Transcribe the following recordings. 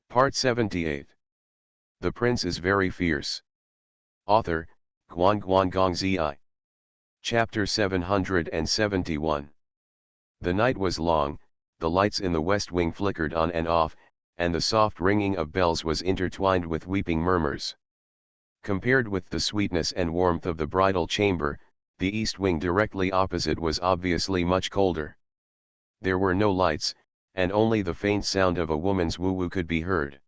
Part 78. The Prince is Very Fierce. Author, Guan Gong Zi. Chapter 771. The night was long, the lights in the west wing flickered on and off, and the soft ringing of bells was intertwined with weeping murmurs. Compared with the sweetness and warmth of the bridal chamber, the east wing directly opposite was obviously much colder. There were no lights, and only the faint sound of a woman's woo-woo could be heard.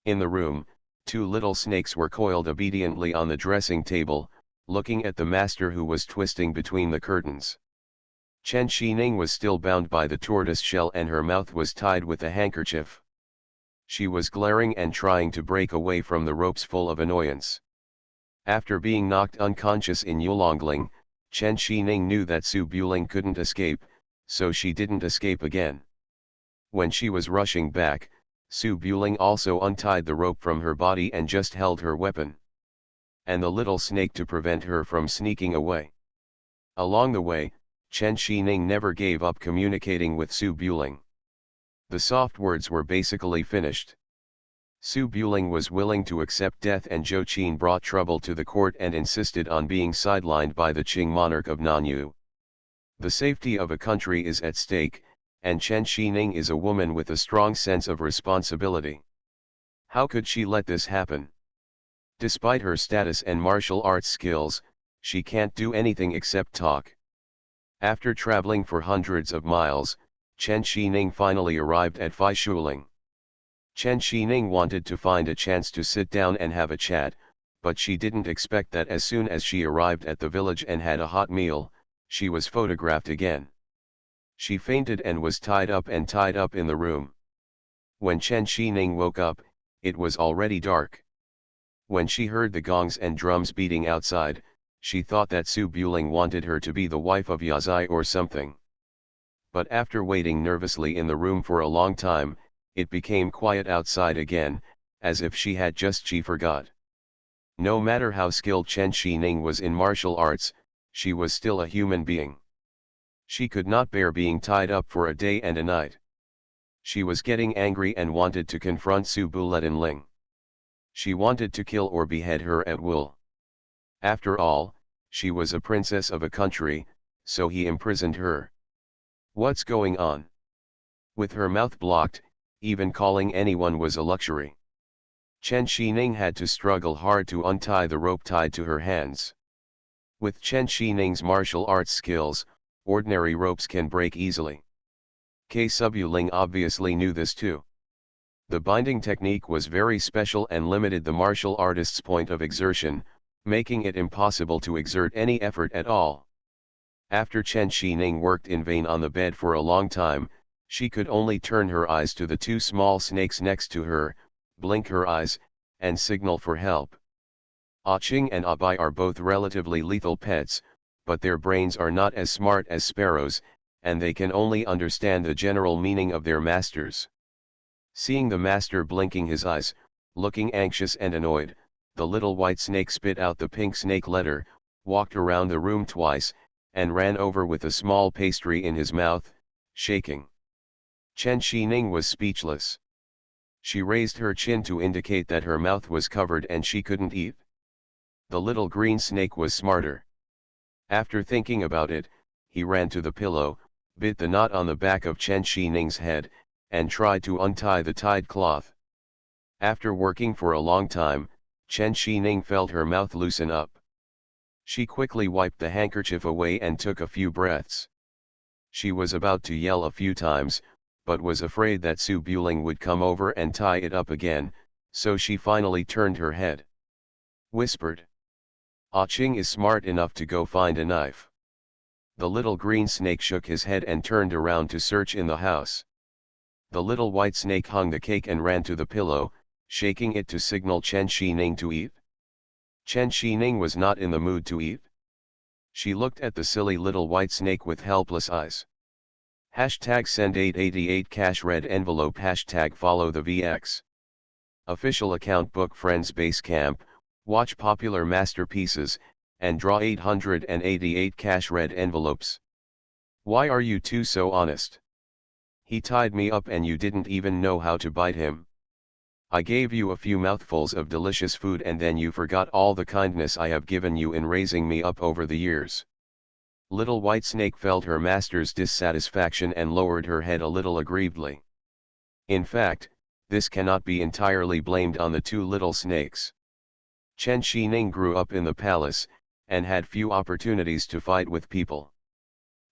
In the room, two little snakes were coiled obediently on the dressing table, looking at the master who was twisting between the curtains. Chen Xining was still bound by the tortoise shell and her mouth was tied with a handkerchief. She was glaring and trying to break away from the ropes full of annoyance. After being knocked unconscious in Yulongling, Chen Xining knew that Su Buling couldn't escape, so she didn't escape again. When she was rushing back, Su Buling also untied the rope from her body and just held her weapon and the little snake to prevent her from sneaking away. Along the way, Chen Xining never gave up communicating with Su Buling. The soft words were basically finished. Su Buling was willing to accept death, and Zhou Qin brought trouble to the court and insisted on being sidelined by the Qing monarch of Nanyu. The safety of a country is at stake, and Chen Xining is a woman with a strong sense of responsibility. How could she let this happen? Despite her status and martial arts skills, she can't do anything except talk. After traveling for hundreds of miles, Chen Xining finally arrived at Fai Shuling. Chen Xining wanted to find a chance to sit down and have a chat, but she didn't expect that as soon as she arrived at the village and had a hot meal, she was photographed again. She fainted and was tied up in the room. When Chen Xining woke up, it was already dark. When she heard the gongs and drums beating outside, she thought that Su Buling wanted her to be the wife of Yazai or something. But after waiting nervously in the room for a long time, it became quiet outside again, as if she forgot. No matter how skilled Chen Xining was in martial arts, she was still a human being. She could not bear being tied up for a day and a night. She was getting angry and wanted to confront Su Buletinling. She wanted to kill or behead her at will. After all, she was a princess of a country, so he imprisoned her. What's going on? With her mouth blocked, even calling anyone was a luxury. Chen Xining had to struggle hard to untie the rope tied to her hands. With Chen Xining's martial arts skills, ordinary ropes can break easily. Subuling obviously knew this too. The binding technique was very special and limited the martial artist's point of exertion, making it impossible to exert any effort at all. After Chen Xining worked in vain on the bed for a long time, she could only turn her eyes to the two small snakes next to her, blink her eyes, and signal for help. Qing and Bai are both relatively lethal pets, but their brains are not as smart as sparrows, and they can only understand the general meaning of their masters. Seeing the master blinking his eyes, looking anxious and annoyed, the little white snake spit out the pink snake letter, walked around the room twice, and ran over with a small pastry in his mouth, shaking. Chen Xining was speechless. She raised her chin to indicate that her mouth was covered and she couldn't eat. The little green snake was smarter. After thinking about it, he ran to the pillow, bit the knot on the back of Chen Xining's head, and tried to untie the tied cloth. After working for a long time, Chen Xining felt her mouth loosen up. She quickly wiped the handkerchief away and took a few breaths. She was about to yell a few times, but was afraid that Su Buling would come over and tie it up again, so she finally turned her head. Whispered. Qing is smart enough to go find a knife. The little green snake shook his head and turned around to search in the house. The little white snake hung the cake and ran to the pillow, shaking it to signal Chen Xining to eat. Chen Xining was not in the mood to eat. She looked at the silly little white snake with helpless eyes. #send 888 cash red envelope #follow the VX. Official account book Friends Base Camp, watch popular masterpieces, and draw 888 cash red envelopes. Why are you two so honest? He tied me up and you didn't even know how to bite him. I gave you a few mouthfuls of delicious food and then you forgot all the kindness I have given you in raising me up over the years. Little White Snake felt her master's dissatisfaction and lowered her head a little aggrievedly. In fact, this cannot be entirely blamed on the two little snakes. Chen Shining grew up in the palace, and had few opportunities to fight with people.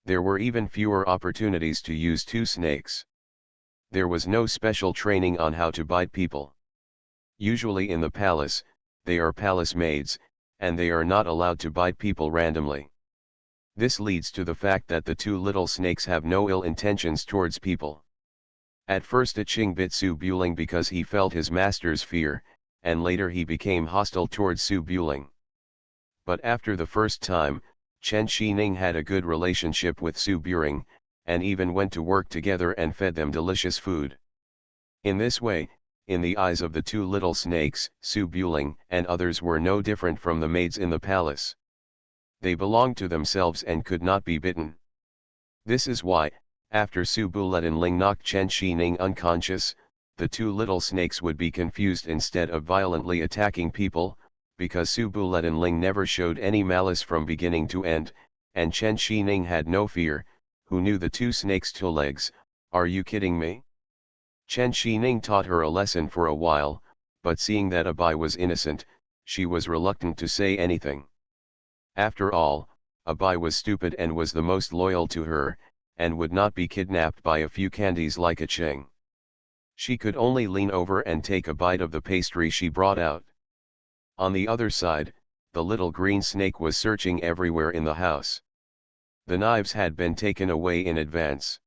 There were even fewer opportunities to use two snakes. There was no special training on how to bite people. Usually in the palace, they are palace maids, and they are not allowed to bite people randomly. This leads to the fact that the two little snakes have no ill intentions towards people. At first Ching bit Su Buling because he felt his master's fear, and later he became hostile towards Su Buling. But after the first time, Chen Shining had a good relationship with Su Buling, and even went to work together and fed them delicious food. In this way, in the eyes of the two little snakes, Su Buling and others were no different from the maids in the palace. They belonged to themselves and could not be bitten. This is why, after Su Buletinling knocked Chen Shining unconscious, the two little snakes would be confused instead of violently attacking people, because Su Buletinling never showed any malice from beginning to end, and Chen Shining had no fear, who knew the two snakes' two legs. Are you kidding me? Chen Shining taught her a lesson for a while, but seeing that Abai was innocent, she was reluctant to say anything. After all, Abai was stupid and was the most loyal to her, and would not be kidnapped by a few candies like a Ching. She could only lean over and take a bite of the pastry she brought out. On the other side, the little green snake was searching everywhere in the house. The knives had been taken away in advance.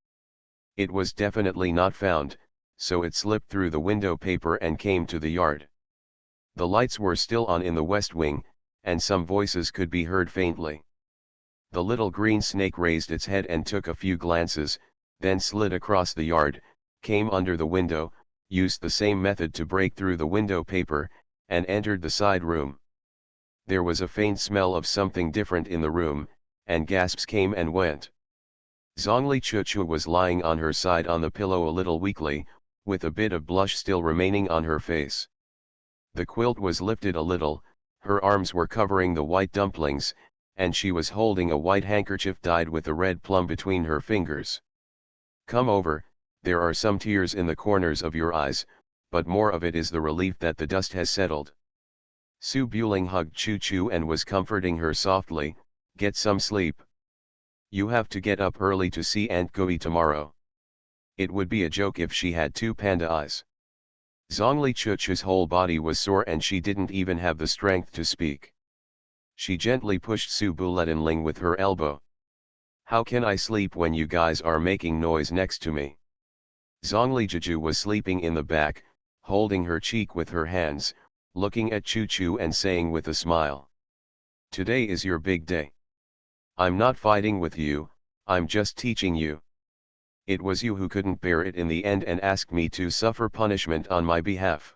It was definitely not found, so it slipped through the window paper and came to the yard. The lights were still on in the west wing, and some voices could be heard faintly. The little green snake raised its head and took a few glances, then slid across the yard, came under the window, used the same method to break through the window paper, and entered the side room. There was a faint smell of something different in the room, and gasps came and went. Zhongli Chuchu was lying on her side on the pillow a little weakly, with a bit of blush still remaining on her face. The quilt was lifted a little, her arms were covering the white dumplings, and she was holding a white handkerchief dyed with a red plum between her fingers. Come over, there are some tears in the corners of your eyes, but more of it is the relief that the dust has settled. Su Buling hugged Chu Chu and was comforting her softly. Get some sleep. You have to get up early to see Aunt Gui tomorrow. It would be a joke if she had two panda eyes. Zhongli Chuchu's whole body was sore and she didn't even have the strength to speak. She gently pushed Su Buletinling with her elbow. How can I sleep when you guys are making noise next to me? Zhongli Juju was sleeping in the back, holding her cheek with her hands, looking at Chu Chu and saying with a smile. Today is your big day. I'm not fighting with you, I'm just teaching you. It was you who couldn't bear it in the end and asked me to suffer punishment on my behalf.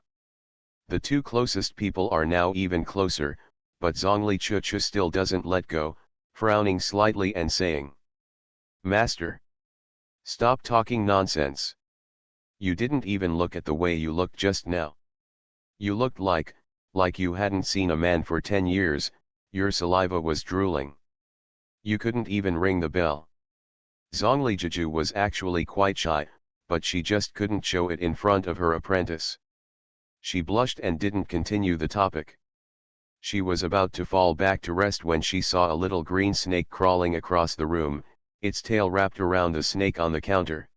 The two closest people are now even closer, but Zhongli Chuchu still doesn't let go, frowning slightly and saying. Master! Stop talking nonsense. You didn't even look at the way you looked just now. You looked like you hadn't seen a man for 10 years, your saliva was drooling. You couldn't even ring the bell. Zhongli Juju was actually quite shy, but she just couldn't show it in front of her apprentice. She blushed and didn't continue the topic. She was about to fall back to rest when she saw a little green snake crawling across the room, its tail wrapped around the snake on the counter.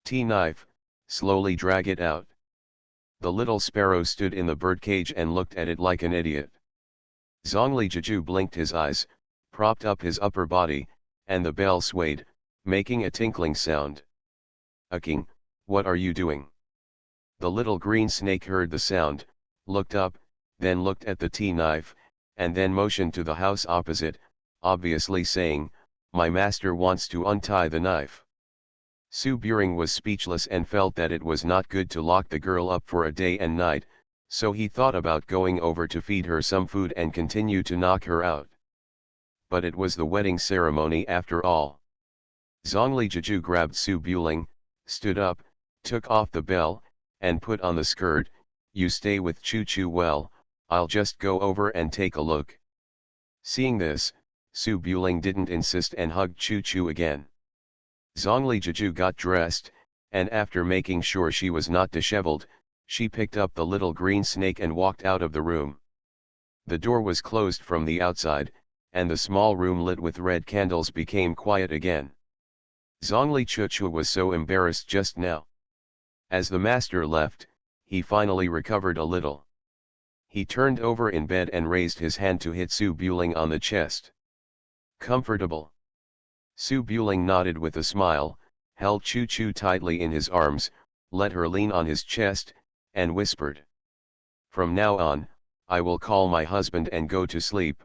Tea knife, slowly drag it out. The little sparrow stood in the birdcage and looked at it like an idiot. Zhongli Juju blinked his eyes, propped up his upper body, and the bell swayed, making a tinkling sound. King, what are you doing? The little green snake heard the sound, looked up, then looked at the tea knife, and then motioned to the house opposite, obviously saying, my master wants to untie the knife. Su Buring was speechless and felt that it was not good to lock the girl up for a day and night, so he thought about going over to feed her some food and continue to knock her out. But it was the wedding ceremony after all. Zhongli Juju grabbed Su Buling, stood up, took off the bell, and put on the skirt, you stay with Chu Chu. Well, I'll just go over and take a look. Seeing this, Su Buling didn't insist and hugged Chu Chu again. Zhongli Jiju got dressed, and after making sure she was not disheveled, she picked up the little green snake and walked out of the room. The door was closed from the outside, and the small room lit with red candles became quiet again. Zhongli Chuchu was so embarrassed just now. As the master left, he finally recovered a little. He turned over in bed and raised his hand to hit Su Buling on the chest. Comfortable. Su Buling nodded with a smile, held Chu Chu tightly in his arms, let her lean on his chest, and whispered. From now on, I will call my husband and go to sleep.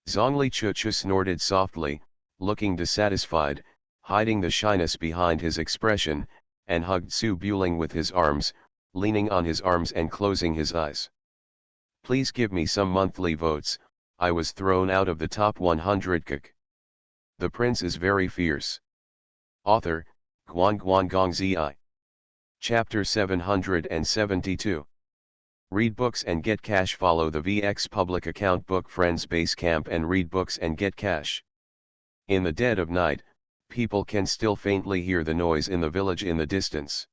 Zhongli Chuchu snorted softly, looking dissatisfied, hiding the shyness behind his expression, and hugged Su Buling with his arms, leaning on his arms and closing his eyes. Please give me some monthly votes, I was thrown out of the top 100 kik. The prince is very fierce. Author, Guangguang Zi. Chapter 772. Read books and get cash. Follow the VX public account Book Friends Basecamp and read books and get cash. In the dead of night, people can still faintly hear the noise in the village in the distance.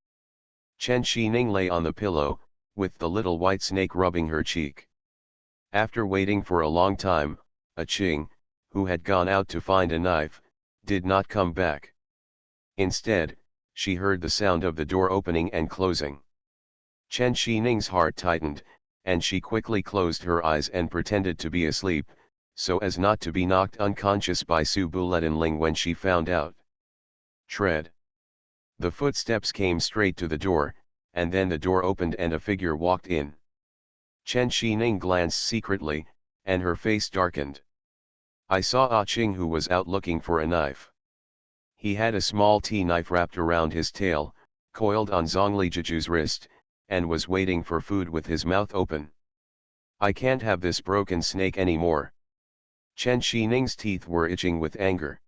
Chen Xining lay on the pillow, with the little white snake rubbing her cheek. After waiting for a long time, a Qing, who had gone out to find a knife, did not come back. Instead, she heard the sound of the door opening and closing. Chen Xining's heart tightened, and she quickly closed her eyes and pretended to be asleep, so as not to be knocked unconscious by Su Buletinling when she found out. Tread. The footsteps came straight to the door, and then the door opened and a figure walked in. Chen Xining glanced secretly, and her face darkened. I saw Ah Qing, who was out looking for a knife. He had a small tea knife wrapped around his tail, coiled on Zhongli Jiju's wrist, and was waiting for food with his mouth open. I can't have this broken snake anymore. Chen Xining's teeth were itching with anger.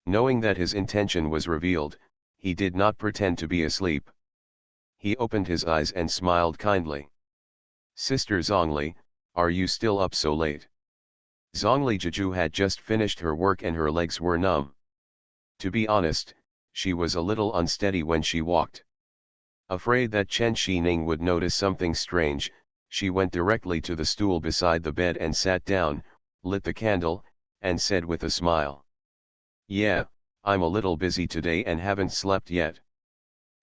Knowing that his intention was revealed, he did not pretend to be asleep. He opened his eyes and smiled kindly. Sister Zhongli, are you still up so late? Zhongli Jiju had just finished her work and her legs were numb. To be honest, she was a little unsteady when she walked. Afraid that Chen Xining would notice something strange, she went directly to the stool beside the bed and sat down, lit the candle, and said with a smile. Yeah, I'm a little busy today and haven't slept yet.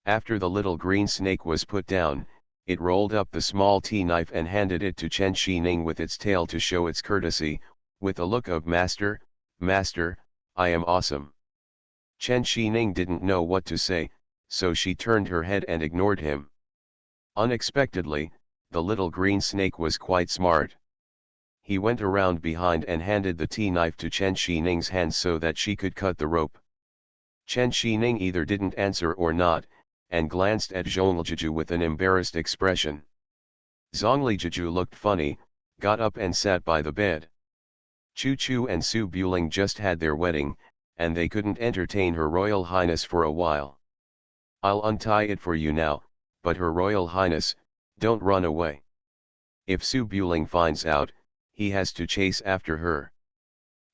After the little green snake was put down, it rolled up the small tea knife and handed it to Chen Xining with its tail to show its courtesy, with a look of Master, Master, I am awesome. Chen Xining didn't know what to say, so she turned her head and ignored him. Unexpectedly, the little green snake was quite smart. He went around behind and handed the tea knife to Chen Xining's hand so that she could cut the rope. Chen Xining either didn't answer or not, and glanced at Zhongli Jiju with an embarrassed expression. Zhongli Jiju looked funny, got up and sat by the bed. Chu Chu and Su Buling just had their wedding, and they couldn't entertain Her Royal Highness for a while. I'll untie it for you now, but Her Royal Highness, don't run away. If Su Buling finds out, he has to chase after her.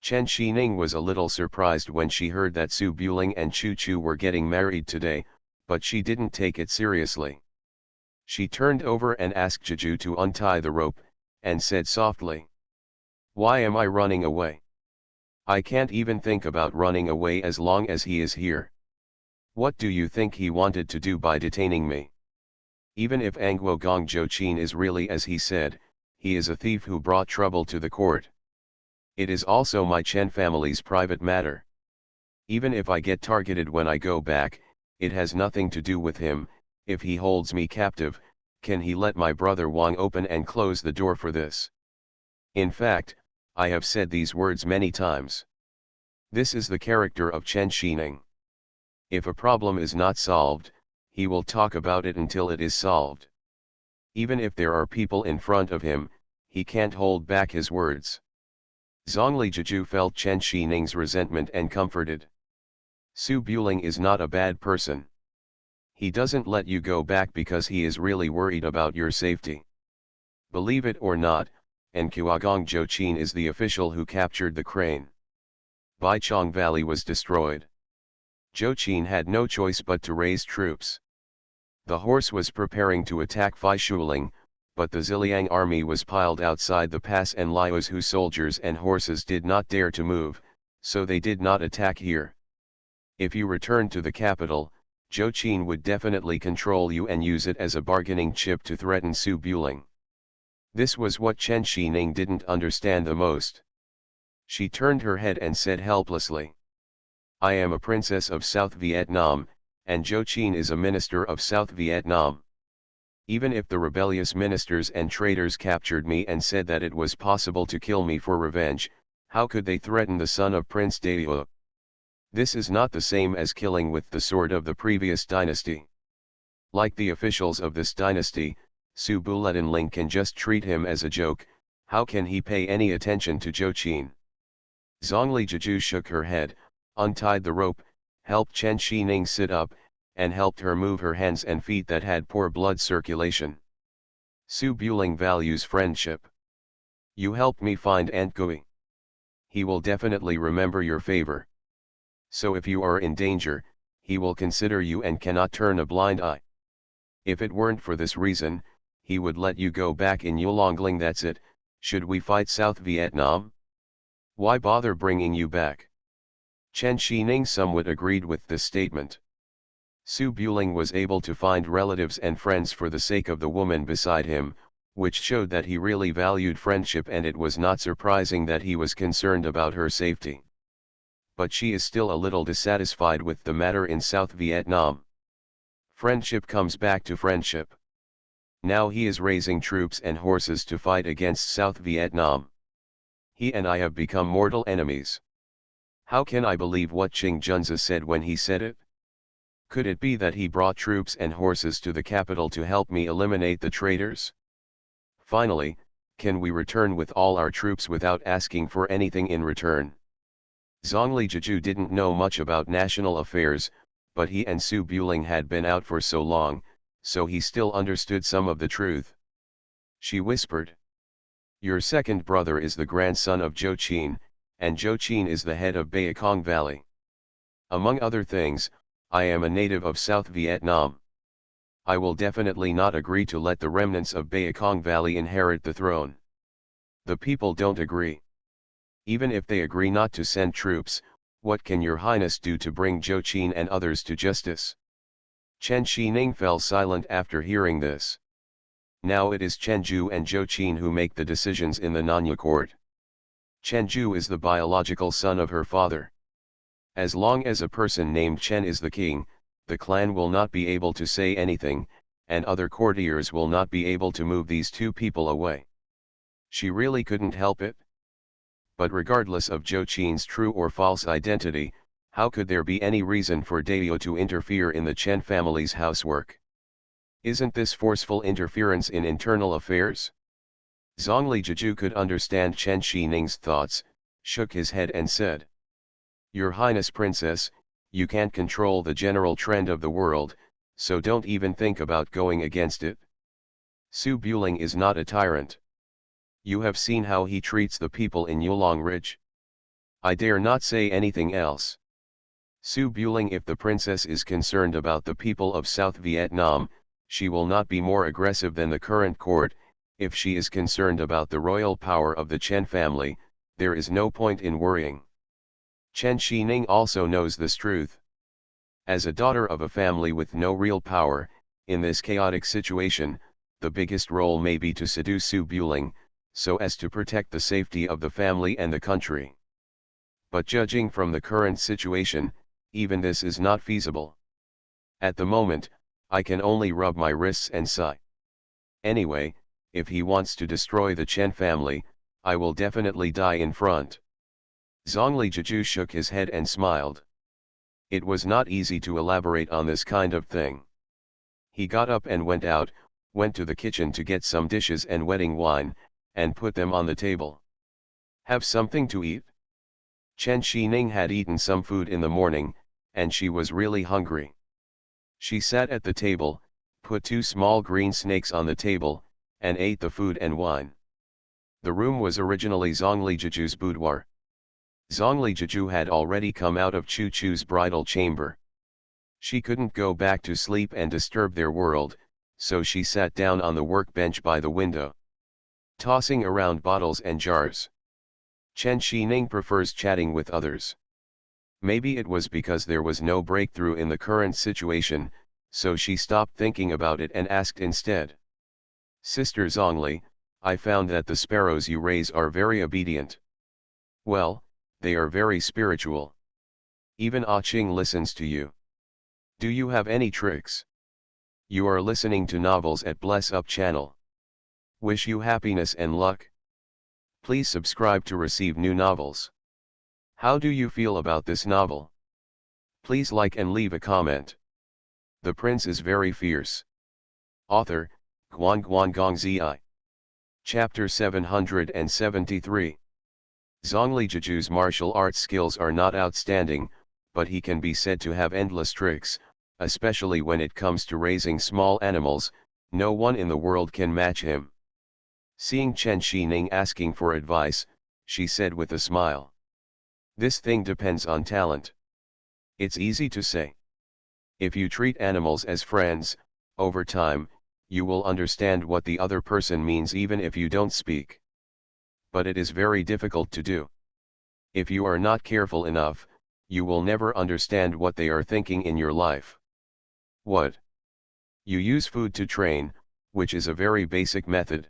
Chen Xining was a little surprised when she heard that Su Buling and Chu Chu were getting married today, but she didn't take it seriously. She turned over and asked Jiju to untie the rope, and said softly. Why am I running away? I can't even think about running away as long as he is here. What do you think he wanted to do by detaining me? Even if Angguo Gongzhou Qin is really as he said, he is a thief who brought trouble to the court. It is also my Chen family's private matter. Even if I get targeted when I go back, it has nothing to do with him. If he holds me captive, can he let my brother Wang open and close the door for this? In fact, I have said these words many times. This is the character of Chen Xining. If a problem is not solved, he will talk about it until it is solved. Even if there are people in front of him, he can't hold back his words. Zhongli Jiju felt Chen Xining's resentment and comforted. Su Buling is not a bad person. He doesn't let you go back because he is really worried about your safety. Believe it or not, Nkuagong Jochin is the official who captured the crane. Baichong Valley was destroyed. Jochin had no choice but to raise troops. The horse was preparing to attack Phai Shuling, but the Ziliang army was piled outside the pass and Liu's whose soldiers and horses did not dare to move, so they did not attack here. If you return to the capital, Jochin would definitely control you and use it as a bargaining chip to threaten Su Buling. This was what Chen Shining didn't understand the most. She turned her head and said helplessly, "I am a princess of South Vietnam, and Jochin is a minister of South Vietnam. Even if the rebellious ministers and traitors captured me and said that it was possible to kill me for revenge, how could they threaten the son of Prince Daewoo? This is not the same as killing with the sword of the previous dynasty. Like the officials of this dynasty, Su Buletin can just treat him as a joke. How can he pay any attention to Jochin?" Zhongli Jiju shook her head, untied the rope, helped Chen Shining sit up, and helped her move her hands and feet that had poor blood circulation. "Su Buling values friendship. You helped me find Aunt Gui. He will definitely remember your favor. So if you are in danger, he will consider you and cannot turn a blind eye. If it weren't for this reason, he would let you go back in Yulongling. That's it. Should we fight South Vietnam? Why bother bringing you back?" Chen Shining somewhat agreed with this statement. Su Buling was able to find relatives and friends for the sake of the woman beside him, which showed that he really valued friendship, and it was not surprising that he was concerned about her safety. But she is still a little dissatisfied with the matter in South Vietnam. Friendship comes back to friendship. Now he is raising troops and horses to fight against South Vietnam. He and I have become mortal enemies. How can I believe what Qing Junzi said when he said it? Could it be that he brought troops and horses to the capital to help me eliminate the traitors? Finally, can we return with all our troops without asking for anything in return? Zhongli Jiju didn't know much about national affairs, but he and Su Buling had been out for so long, so he still understood some of the truth. She whispered, "Your second brother is the grandson of Jochin, and Jochin is the head of Baekong Valley. Among other things, I am a native of South Vietnam. I will definitely not agree to let the remnants of Baekong Valley inherit the throne. The people don't agree. Even if they agree not to send troops, what can your highness do to bring Jochin and others to justice?" Chen Shining fell silent after hearing this. Now it is Chen Ju and Jochin who make the decisions in the Nanya court. Chen Ju is the biological son of her father. As long as a person named Chen is the king, the clan will not be able to say anything, and other courtiers will not be able to move these two people away. She really couldn't help it. But regardless of Jochin's true or false identity, how could there be any reason for Daewoo to interfere in the Chen family's housework? Isn't this forceful interference in internal affairs? Zhongli Jiju could understand Chen Shining's thoughts, shook his head and said, "Your Highness Princess, you can't control the general trend of the world, so don't even think about going against it. Su Buling is not a tyrant. You have seen how he treats the people in Yulong Ridge. I dare not say anything else. Su Buling, if the princess is concerned about the people of South Vietnam, she will not be more aggressive than the current court. If she is concerned about the royal power of the Chen family, there is no point in worrying." Chen Shining also knows this truth. As a daughter of a family with no real power, in this chaotic situation, the biggest role may be to seduce Su Buling, so as to protect the safety of the family and the country. But judging from the current situation, even this is not feasible. At the moment, I can only rub my wrists and sigh. Anyway, if he wants to destroy the Chen family, I will definitely die in front." Zhongli Jiju shook his head and smiled. It was not easy to elaborate on this kind of thing. He got up and went out, went to the kitchen to get some dishes and wedding wine, and put them on the table. "Have something to eat?" Chen Shining had eaten some food in the morning, and she was really hungry. She sat at the table, put two small green snakes on the table, and ate the food and wine. The room was originally Zhongli Jiju's boudoir. Zhongli Jiju had already come out of Chu Chu's bridal chamber. She couldn't go back to sleep and disturb their world, so she sat down on the workbench by the window, tossing around bottles and jars. Chen Xining prefers chatting with others. Maybe it was because there was no breakthrough in the current situation, so she stopped thinking about it and asked instead. Sister Zhongli, I found that the sparrows you raise are very obedient. Well, they are very spiritual. Even Ah Ching listens to you. Do you have any tricks? You are listening to novels at Bless Up channel. Wish you happiness and luck. Please subscribe to receive new novels. How do you feel about this novel? Please like and leave a comment. The prince is very fierce. Author, Guan Guan Gong Zi. Chapter 773. Zhongli Jiju's martial arts skills are not outstanding, but he can be said to have endless tricks, especially when it comes to raising small animals. No one in the world can match him. Seeing Chen Xining asking for advice, she said with a smile. This thing depends on talent. It's easy to say. If you treat animals as friends, over time, you will understand what the other person means even if you don't speak. But it is very difficult to do. If you are not careful enough, you will never understand what they are thinking in your life. What? You use food to train, which is a very basic method.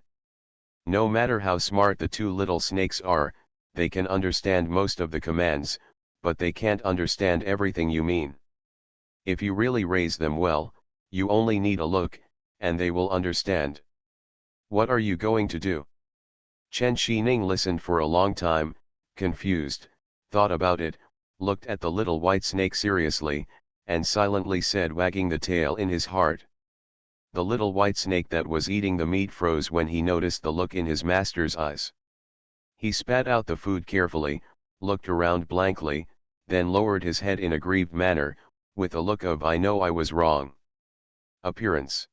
No matter how smart the two little snakes are, they can understand most of the commands, but they can't understand everything you mean. If you really raise them well, you only need a look, and they will understand. What are you going to do? Chen Xining listened for a long time, confused, thought about it, looked at the little white snake seriously, and silently said, wagging the tail in his heart. The little white snake that was eating the meat froze when he noticed the look in his master's eyes. He spat out the food carefully, looked around blankly, then lowered his head in a grieved manner, with a look of "I know I was wrong." Appearance.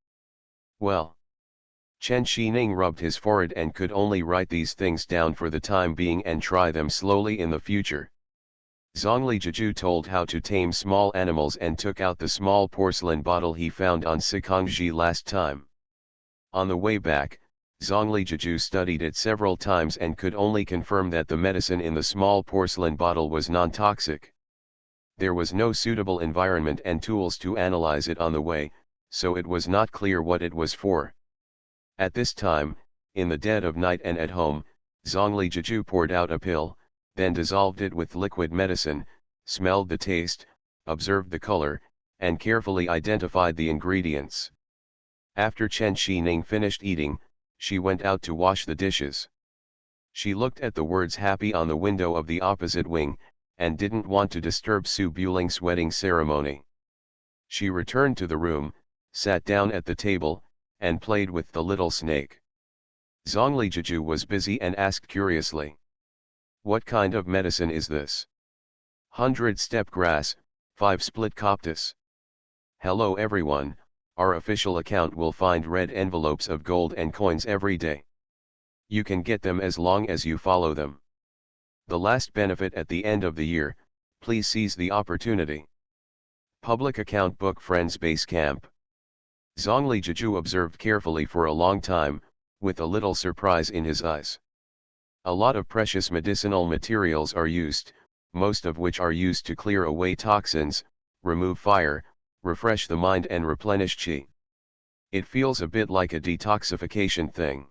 Well. Chen Xining rubbed his forehead and could only write these things down for the time being and try them slowly in the future. Zhongli Jiju told how to tame small animals and took out the small porcelain bottle he found on Sikongji last time. On the way back, Zhongli Jiju studied it several times and could only confirm that the medicine in the small porcelain bottle was non-toxic. There was no suitable environment and tools to analyze it on the way, so it was not clear what it was for. At this time, in the dead of night and at home, Zhongli Jiju poured out a pill, then dissolved it with liquid medicine, smelled the taste, observed the color, and carefully identified the ingredients. After Chen Xining finished eating, she went out to wash the dishes. She looked at the words "happy" on the window of the opposite wing, and didn't want to disturb Su Buling's wedding ceremony. She returned to the room, sat down at the table, and played with the little snake. Zhongli Jiju was busy and asked curiously. What kind of medicine is this? 100 steppe grass, 5 split coptis. Hello everyone, our official account will find red envelopes of gold and coins every day. You can get them as long as you follow them. The last benefit at the end of the year, please seize the opportunity. Public account book Friends Base Camp. Zhongli Jiju observed carefully for a long time, with a little surprise in his eyes. A lot of precious medicinal materials are used, most of which are used to clear away toxins, remove fire, refresh the mind and replenish qi. It feels a bit like a detoxification thing.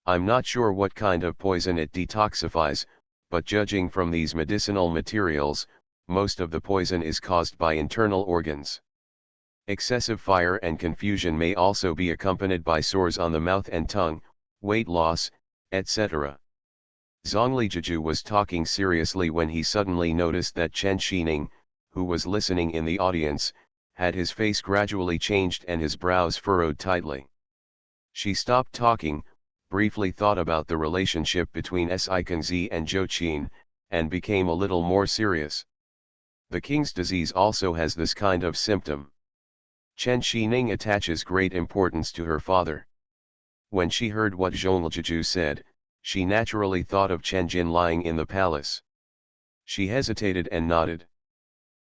I'm not sure what kind of poison it detoxifies, but judging from these medicinal materials, most of the poison is caused by internal organs. Excessive fire and confusion may also be accompanied by sores on the mouth and tongue, weight loss, etc. Zhongli Jiju was talking seriously when he suddenly noticed that Chen Xining, who was listening in the audience, had his face gradually changed and his brows furrowed tightly. She stopped talking, briefly thought about the relationship between Sikongzi and Zhou Qin, and became a little more serious. The king's disease also has this kind of symptom. Chen Xining attaches great importance to her father. When she heard what Zhongliju said, she naturally thought of Chen Jin lying in the palace. She hesitated and nodded.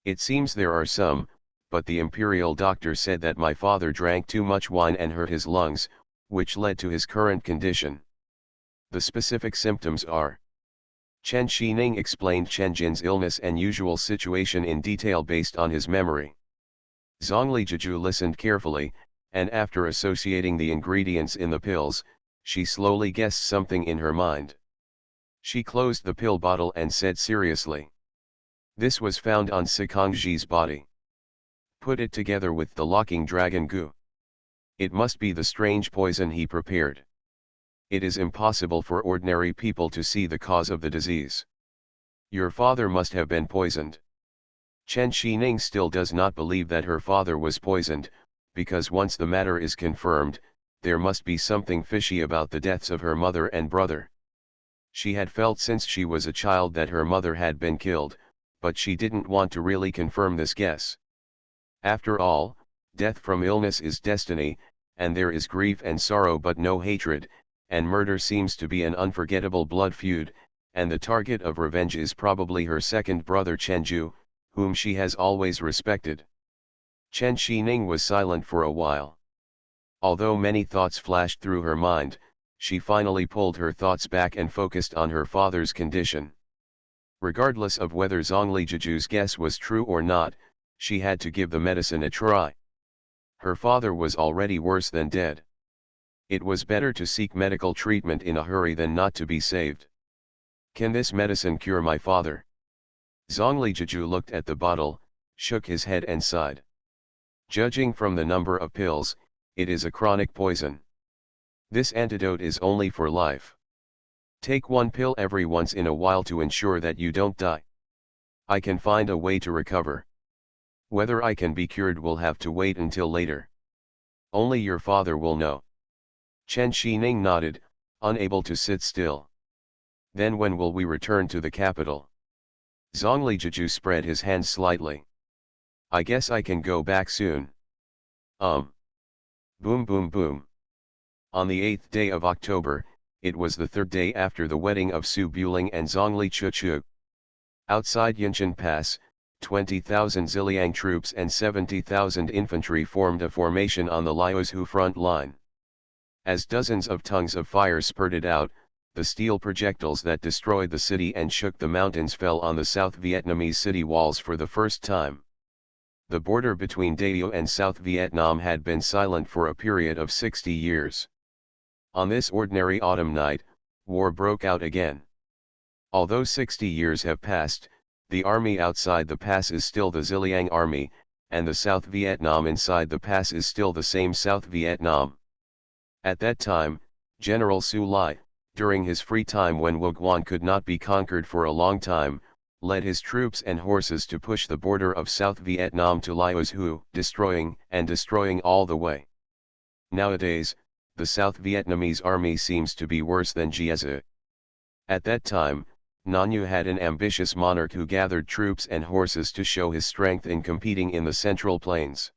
It seems there are some, but the imperial doctor said that my father drank too much wine and hurt his lungs, which led to his current condition. The specific symptoms are. Chen Xining explained Chen Jin's illness and usual situation in detail based on his memory. Zhongli Jiju listened carefully, and after associating the ingredients in the pills, she slowly guessed something in her mind. She closed the pill bottle and said seriously. This was found on Sikongji's body. Put it together with the locking dragon goo. It must be the strange poison he prepared. It is impossible for ordinary people to see the cause of the disease. Your father must have been poisoned. Chen Xining still does not believe that her father was poisoned, because once the matter is confirmed, there must be something fishy about the deaths of her mother and brother. She had felt since she was a child that her mother had been killed, but she didn't want to really confirm this guess. After all, death from illness is destiny, and there is grief and sorrow but no hatred, and murder seems to be an unforgettable blood feud, and the target of revenge is probably her second brother Chenju, whom she has always respected. Chen Xining was silent for a while. Although many thoughts flashed through her mind, she finally pulled her thoughts back and focused on her father's condition. Regardless of whether Zhongli Jiju's guess was true or not, she had to give the medicine a try. Her father was already worse than dead. It was better to seek medical treatment in a hurry than not to be saved. Can this medicine cure my father? Zhongli Jiju looked at the bottle, shook his head and sighed. Judging from the number of pills, it is a chronic poison. This antidote is only for life. Take one pill every once in a while to ensure that you don't die. I can find a way to recover. Whether I can be cured will have to wait until later. Only your father will know. Chen Xining nodded, unable to sit still. Then when will we return to the capital? Zhongli Jiju spread his hands slightly. I guess I can go back soon. Boom boom boom. On the 8th day of October, it was the third day after the wedding of Su Buling and Zhongli Chuchu. Outside Yinchen Pass, 20,000 Ziliang troops and 70,000 infantry formed a formation on the Liuzhu front line. As dozens of tongues of fire spurted out, the steel projectiles that destroyed the city and shook the mountains fell on the South Vietnamese city walls for the first time. The border between Daewoo and South Vietnam had been silent for a period of 60 years. On this ordinary autumn night, war broke out again. Although 60 years have passed, the army outside the pass is still the Ziliang army, and the South Vietnam inside the pass is still the same South Vietnam. At that time, General Su Lai, during his free time when Wuguan could not be conquered for a long time, led his troops and horses to push the border of South Vietnam to Liuzhu, destroying all the way. Nowadays, the South Vietnamese army seems to be worse than Jiazhu. At that time, Nanu had an ambitious monarch who gathered troops and horses to show his strength in competing in the Central Plains.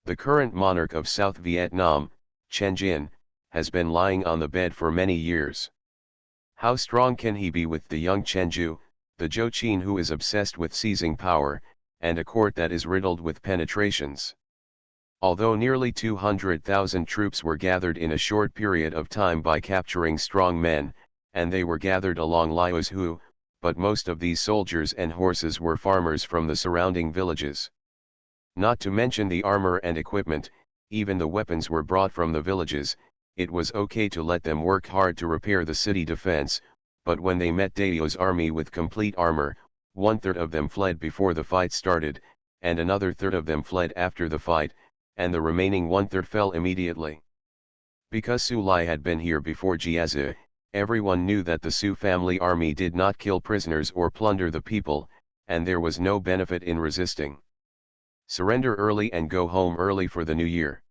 The current monarch of South Vietnam, Chen Jin, has been lying on the bed for many years. How strong can he be with the young Chenju, the Jochin who is obsessed with seizing power, and a court that is riddled with penetrations? Although nearly 200,000 troops were gathered in a short period of time by capturing strong men, and they were gathered along Liuzhu, but most of these soldiers and horses were farmers from the surrounding villages. Not to mention the armor and equipment, even the weapons were brought from the villages. It was okay to let them work hard to repair the city defense, but when they met Daewoo's army with complete armor, 1/3 of them fled before the fight started, and another third of them fled after the fight, and the remaining 1/3 fell immediately. Because Su Lai had been here before Jiazhu, everyone knew that the Su family army did not kill prisoners or plunder the people, and there was no benefit in resisting. Surrender early and go home early for the new year.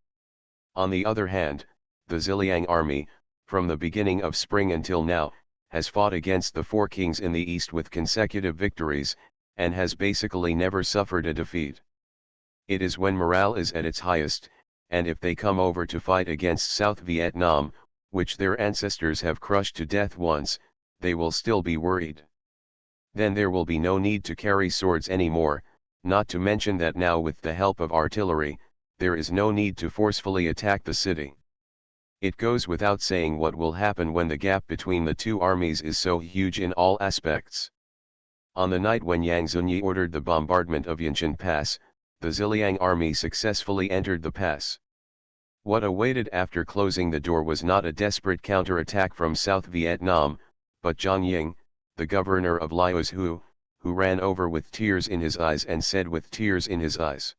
On the other hand, the Ziliang army, from the beginning of spring until now, has fought against the four kings in the east with consecutive victories, and has basically never suffered a defeat. It is when morale is at its highest, and if they come over to fight against South Vietnam, which their ancestors have crushed to death once, they will still be worried. Then there will be no need to carry swords anymore, not to mention that now with the help of artillery, there is no need to forcefully attack the city. It goes without saying what will happen when the gap between the two armies is so huge in all aspects. On the night when Yang Zunyi ordered the bombardment of Yanshan Pass, the Ziliang army successfully entered the pass. What awaited after closing the door was not a desperate counterattack from South Vietnam, but Zhang Ying, the governor of Liuzhu, who ran over with tears in his eyes and said with tears in his eyes,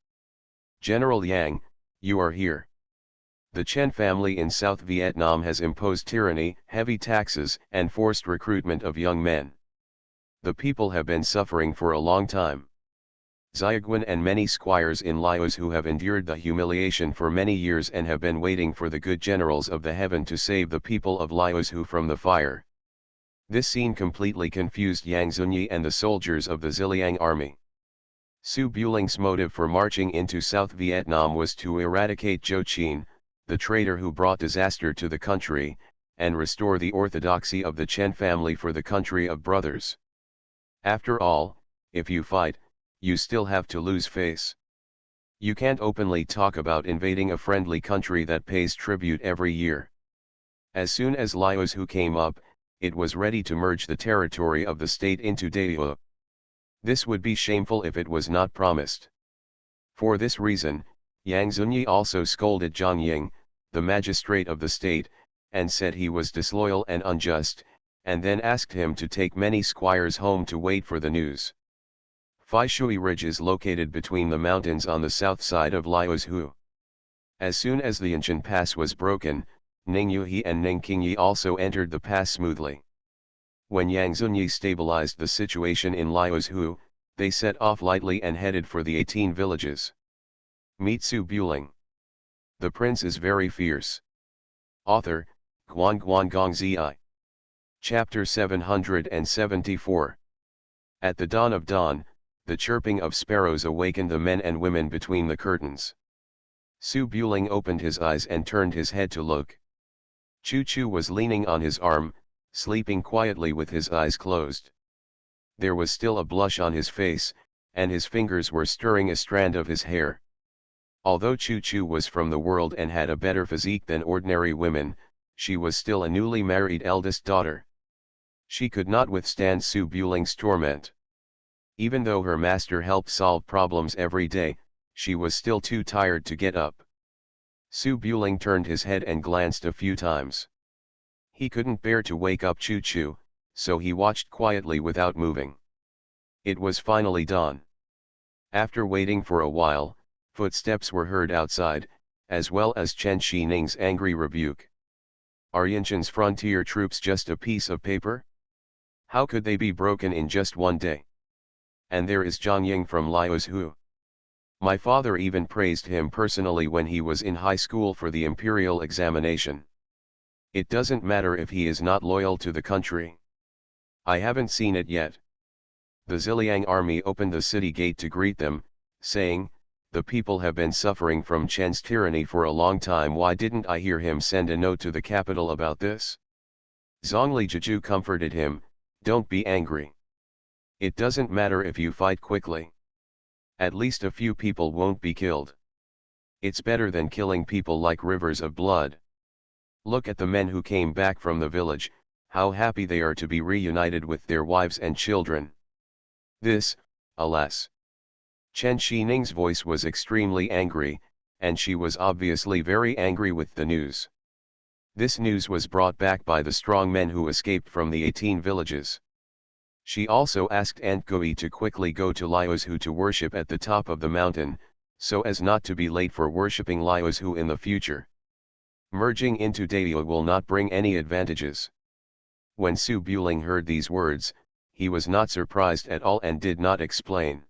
"General Yang, you are here. The Chen family in South Vietnam has imposed tyranny, heavy taxes, and forced recruitment of young men. The people have been suffering for a long time. Xiaoguan and many squires in Liuzhu have endured the humiliation for many years and have been waiting for the good generals of the heaven to save the people of Liuzhu from the fire." This scene completely confused Yang Zunyi and the soldiers of the Ziliang army. Su Buling's motive for marching into South Vietnam was to eradicate Zhou Qin, the traitor who brought disaster to the country, and restore the orthodoxy of the Chen family for the country of brothers. After all, if you fight, you still have to lose face. You can't openly talk about invading a friendly country that pays tribute every year. As soon as Liuzhu came up, it was ready to merge the territory of the state into Daewoo. This would be shameful if it was not promised. For this reason, Yang Zunyi also scolded Zhang Ying, the magistrate of the state, and said he was disloyal and unjust, and then asked him to take many squires home to wait for the news. Phi Shui Ridge is located between the mountains on the south side of Liuzhu. As soon as the Yanshan Pass was broken, Ning Yuhi and Ning Qingyi also entered the pass smoothly. When Yang Zunyi stabilized the situation in Liuzhu, they set off lightly and headed for the 18 villages. Meet Su Buling. The prince is very fierce. Author, Guan Guan Gong Zi. Chapter 774. At the dawn of dawn, the chirping of sparrows awakened the men and women between the curtains. Su Buling opened his eyes and turned his head to look. Chu Chu was leaning on his arm, sleeping quietly with his eyes closed. There was still a blush on his face, and his fingers were stirring a strand of his hair. Although Chu Chu was from the world and had a better physique than ordinary women, she was still a newly married eldest daughter. She could not withstand Su Buling's torment. Even though her master helped solve problems every day, she was still too tired to get up. Su Buling turned his head and glanced a few times. He couldn't bear to wake up Chu Chu, so he watched quietly without moving. It was finally dawn. After waiting for a while, footsteps were heard outside, as well as Chen Xining's angry rebuke. Are Yanshan's frontier troops just a piece of paper? How could they be broken in just one day? And there is Zhang Ying from Liuzhu. My father even praised him personally when he was in high school for the imperial examination. It doesn't matter if he is not loyal to the country. I haven't seen it yet. The Ziliang army opened the city gate to greet them, saying, "The people have been suffering from Chen's tyranny for a long time. Why didn't I hear him send a note to the capital about this?" Zhongli Jiju comforted him, "Don't be angry. It doesn't matter if you fight quickly. At least a few people won't be killed. It's better than killing people like rivers of blood. Look at the men who came back from the village, how happy they are to be reunited with their wives and children." This, alas. Chen Xining's voice was extremely angry, and she was obviously very angry with the news. This news was brought back by the strong men who escaped from the 18 villages. She also asked Aunt Gui to quickly go to Liuzhu to worship at the top of the mountain, so as not to be late for worshipping Liuzhu in the future. Merging into Daewoo will not bring any advantages. When Su Buling heard these words, he was not surprised at all and did not explain.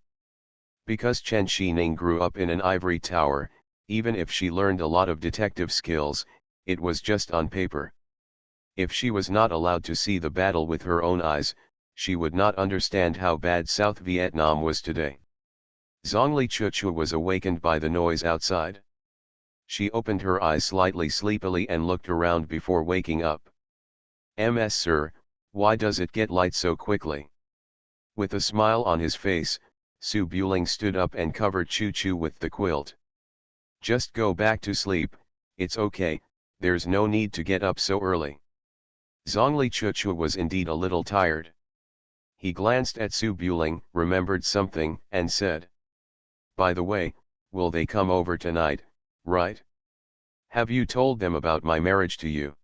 Because Chen Xining grew up in an ivory tower, even if she learned a lot of detective skills, it was just on paper. If she was not allowed to see the battle with her own eyes, she would not understand how bad South Vietnam was today. Zhongli Chuchu was awakened by the noise outside. She opened her eyes slightly sleepily and looked around before waking up. "Ms. Sir, why does it get light so quickly?" With a smile on his face, Su Buling stood up and covered Chu with the quilt. "Just go back to sleep, it's okay, there's no need to get up so early." Zhongli Chuchu was indeed a little tired. He glanced at Su Buling, remembered something, and said, "By the way, will they come over tonight, right? Have you told them about my marriage to you?"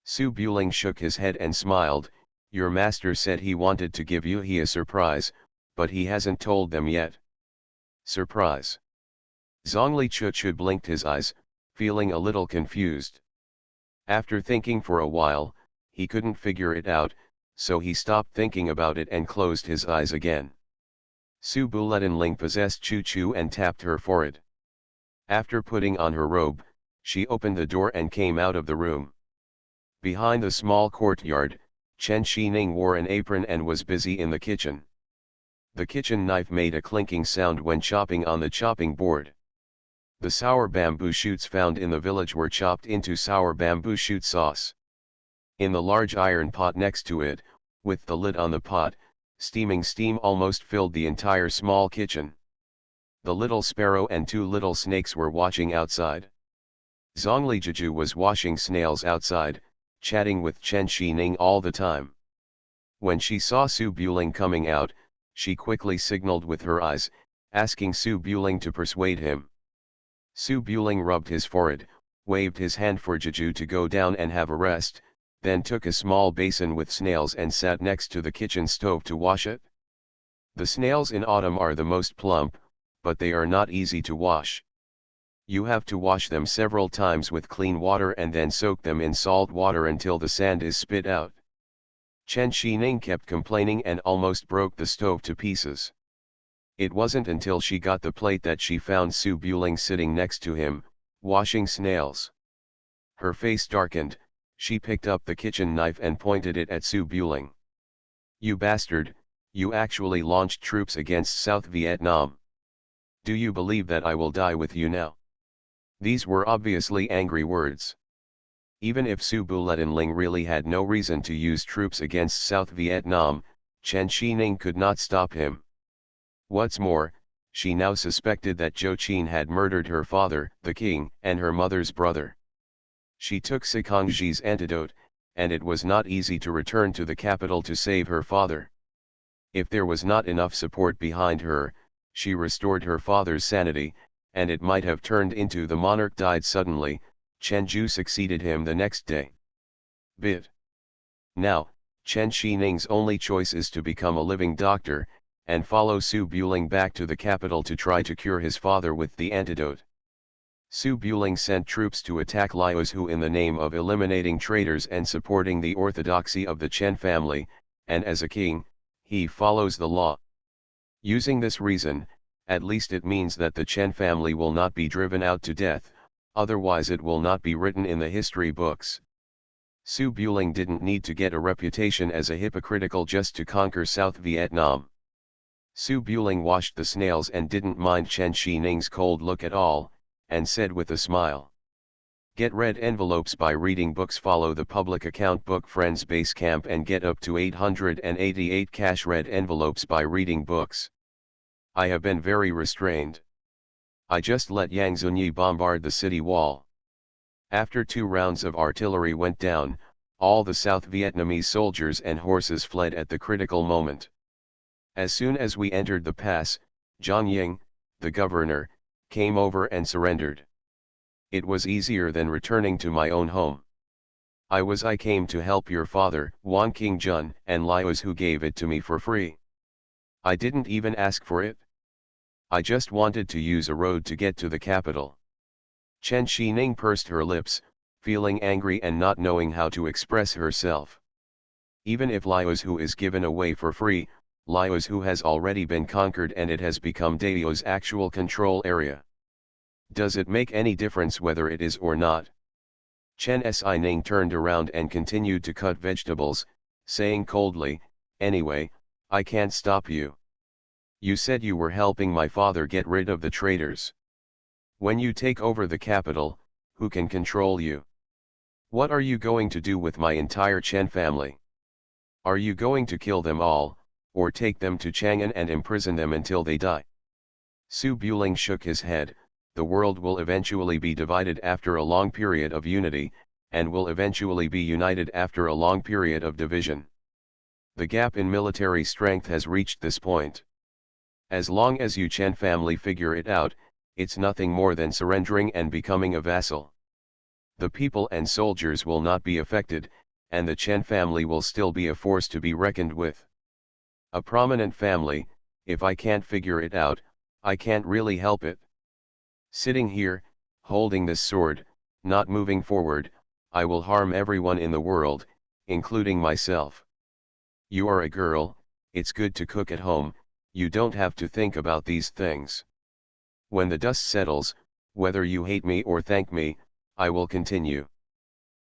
Su Buling shook his head and smiled. "Your master said he wanted to give you a surprise, but he hasn't told them yet." "Surprise?" Zhongli Chuchu blinked his eyes, feeling a little confused. After thinking for a while, he couldn't figure it out, so he stopped thinking about it and closed his eyes again. Su Buletinling possessed Chu and tapped her forehead. After putting on her robe, she opened the door and came out of the room. Behind the small courtyard, Chen Xining wore an apron and was busy in the kitchen. The kitchen knife made a clinking sound when chopping on the chopping board. The sour bamboo shoots found in the village were chopped into sour bamboo shoot sauce. In the large iron pot next to it, with the lid on the pot, steaming steam almost filled the entire small kitchen. The little sparrow and two little snakes were watching outside. Zhongli Juju was washing snails outside, chatting with Chen Xining all the time. When she saw Su Buling coming out, she quickly signaled with her eyes, asking Su Buling to persuade him. Su Buling rubbed his forehead, waved his hand for Juju to go down and have a rest, then took a small basin with snails and sat next to the kitchen stove to wash it. The snails in autumn are the most plump, but they are not easy to wash. You have to wash them several times with clean water and then soak them in salt water until the sand is spit out. Chen Xining kept complaining and almost broke the stove to pieces. It wasn't until she got the plate that she found Su Buling sitting next to him, washing snails. Her face darkened, she picked up the kitchen knife and pointed it at Su Buling. "You bastard, you actually launched troops against South Vietnam. Do you believe that I will die with you now?" These were obviously angry words. Even if Su Buletinling really had no reason to use troops against South Vietnam, Chen Xining could not stop him. What's more, she now suspected that Zhou Qin had murdered her father, the king, and her mother's brother. She took Sikongji's antidote, and it was not easy to return to the capital to save her father. If there was not enough support behind her, she restored her father's sanity, and it might have turned into the monarch died suddenly. Chen Ju succeeded him the next day. Now, Chen Xining's only choice is to become a living doctor, and follow Su Buling back to the capital to try to cure his father with the antidote. Su Buling sent troops to attack Liuzhu in the name of eliminating traitors and supporting the orthodoxy of the Chen family, and as a king, he follows the law. Using this reason, at least it means that the Chen family will not be driven out to death, otherwise it will not be written in the history books. Su Buling didn't need to get a reputation as a hypocritical just to conquer South Vietnam. Su Buling washed the snails and didn't mind Chen Xining's cold look at all, and said with a smile, "Get red envelopes by reading books. Follow the public account book Friends Base Camp and get up to 888 cash red envelopes by reading books. I have been very restrained. I just let Yang Zunyi bombard the city wall." After 2 rounds of artillery went down, all the South Vietnamese soldiers and horses fled at the critical moment. As soon as we entered the pass, Zhang Ying, the governor, came over and surrendered. It was easier than returning to my own home. I came to help your father, Wang Qingjun, and Liuz who gave it to me for free. I didn't even ask for it. I just wanted to use a road to get to the capital. Chen Xining pursed her lips, feeling angry and not knowing how to express herself. Even if Liuzhu is given away for free, Liuzhu has already been conquered and it has become Dao's actual control area. Does it make any difference whether it is or not? Chen Xining turned around and continued to cut vegetables, saying coldly, "Anyway, I can't stop you. You said you were helping my father get rid of the traitors. When you take over the capital, who can control you? What are you going to do with my entire Chen family? Are you going to kill them all, or take them to Chang'an and imprison them until they die? Su Buling shook his head. The world will eventually be divided after a long period of unity, and will eventually be united after a long period of division. The gap in military strength has reached this point. As long as you Chen family figure it out, it's nothing more than surrendering and becoming a vassal. The people and soldiers will not be affected, and the Chen family will still be a force to be reckoned with. A prominent family. If I can't figure it out, I can't really help it. Sitting here, holding this sword, not moving forward, I will harm everyone in the world, including myself. You are a girl, it's good to cook at home, you don't have to think about these things. When the dust settles, whether you hate me or thank me, I will continue.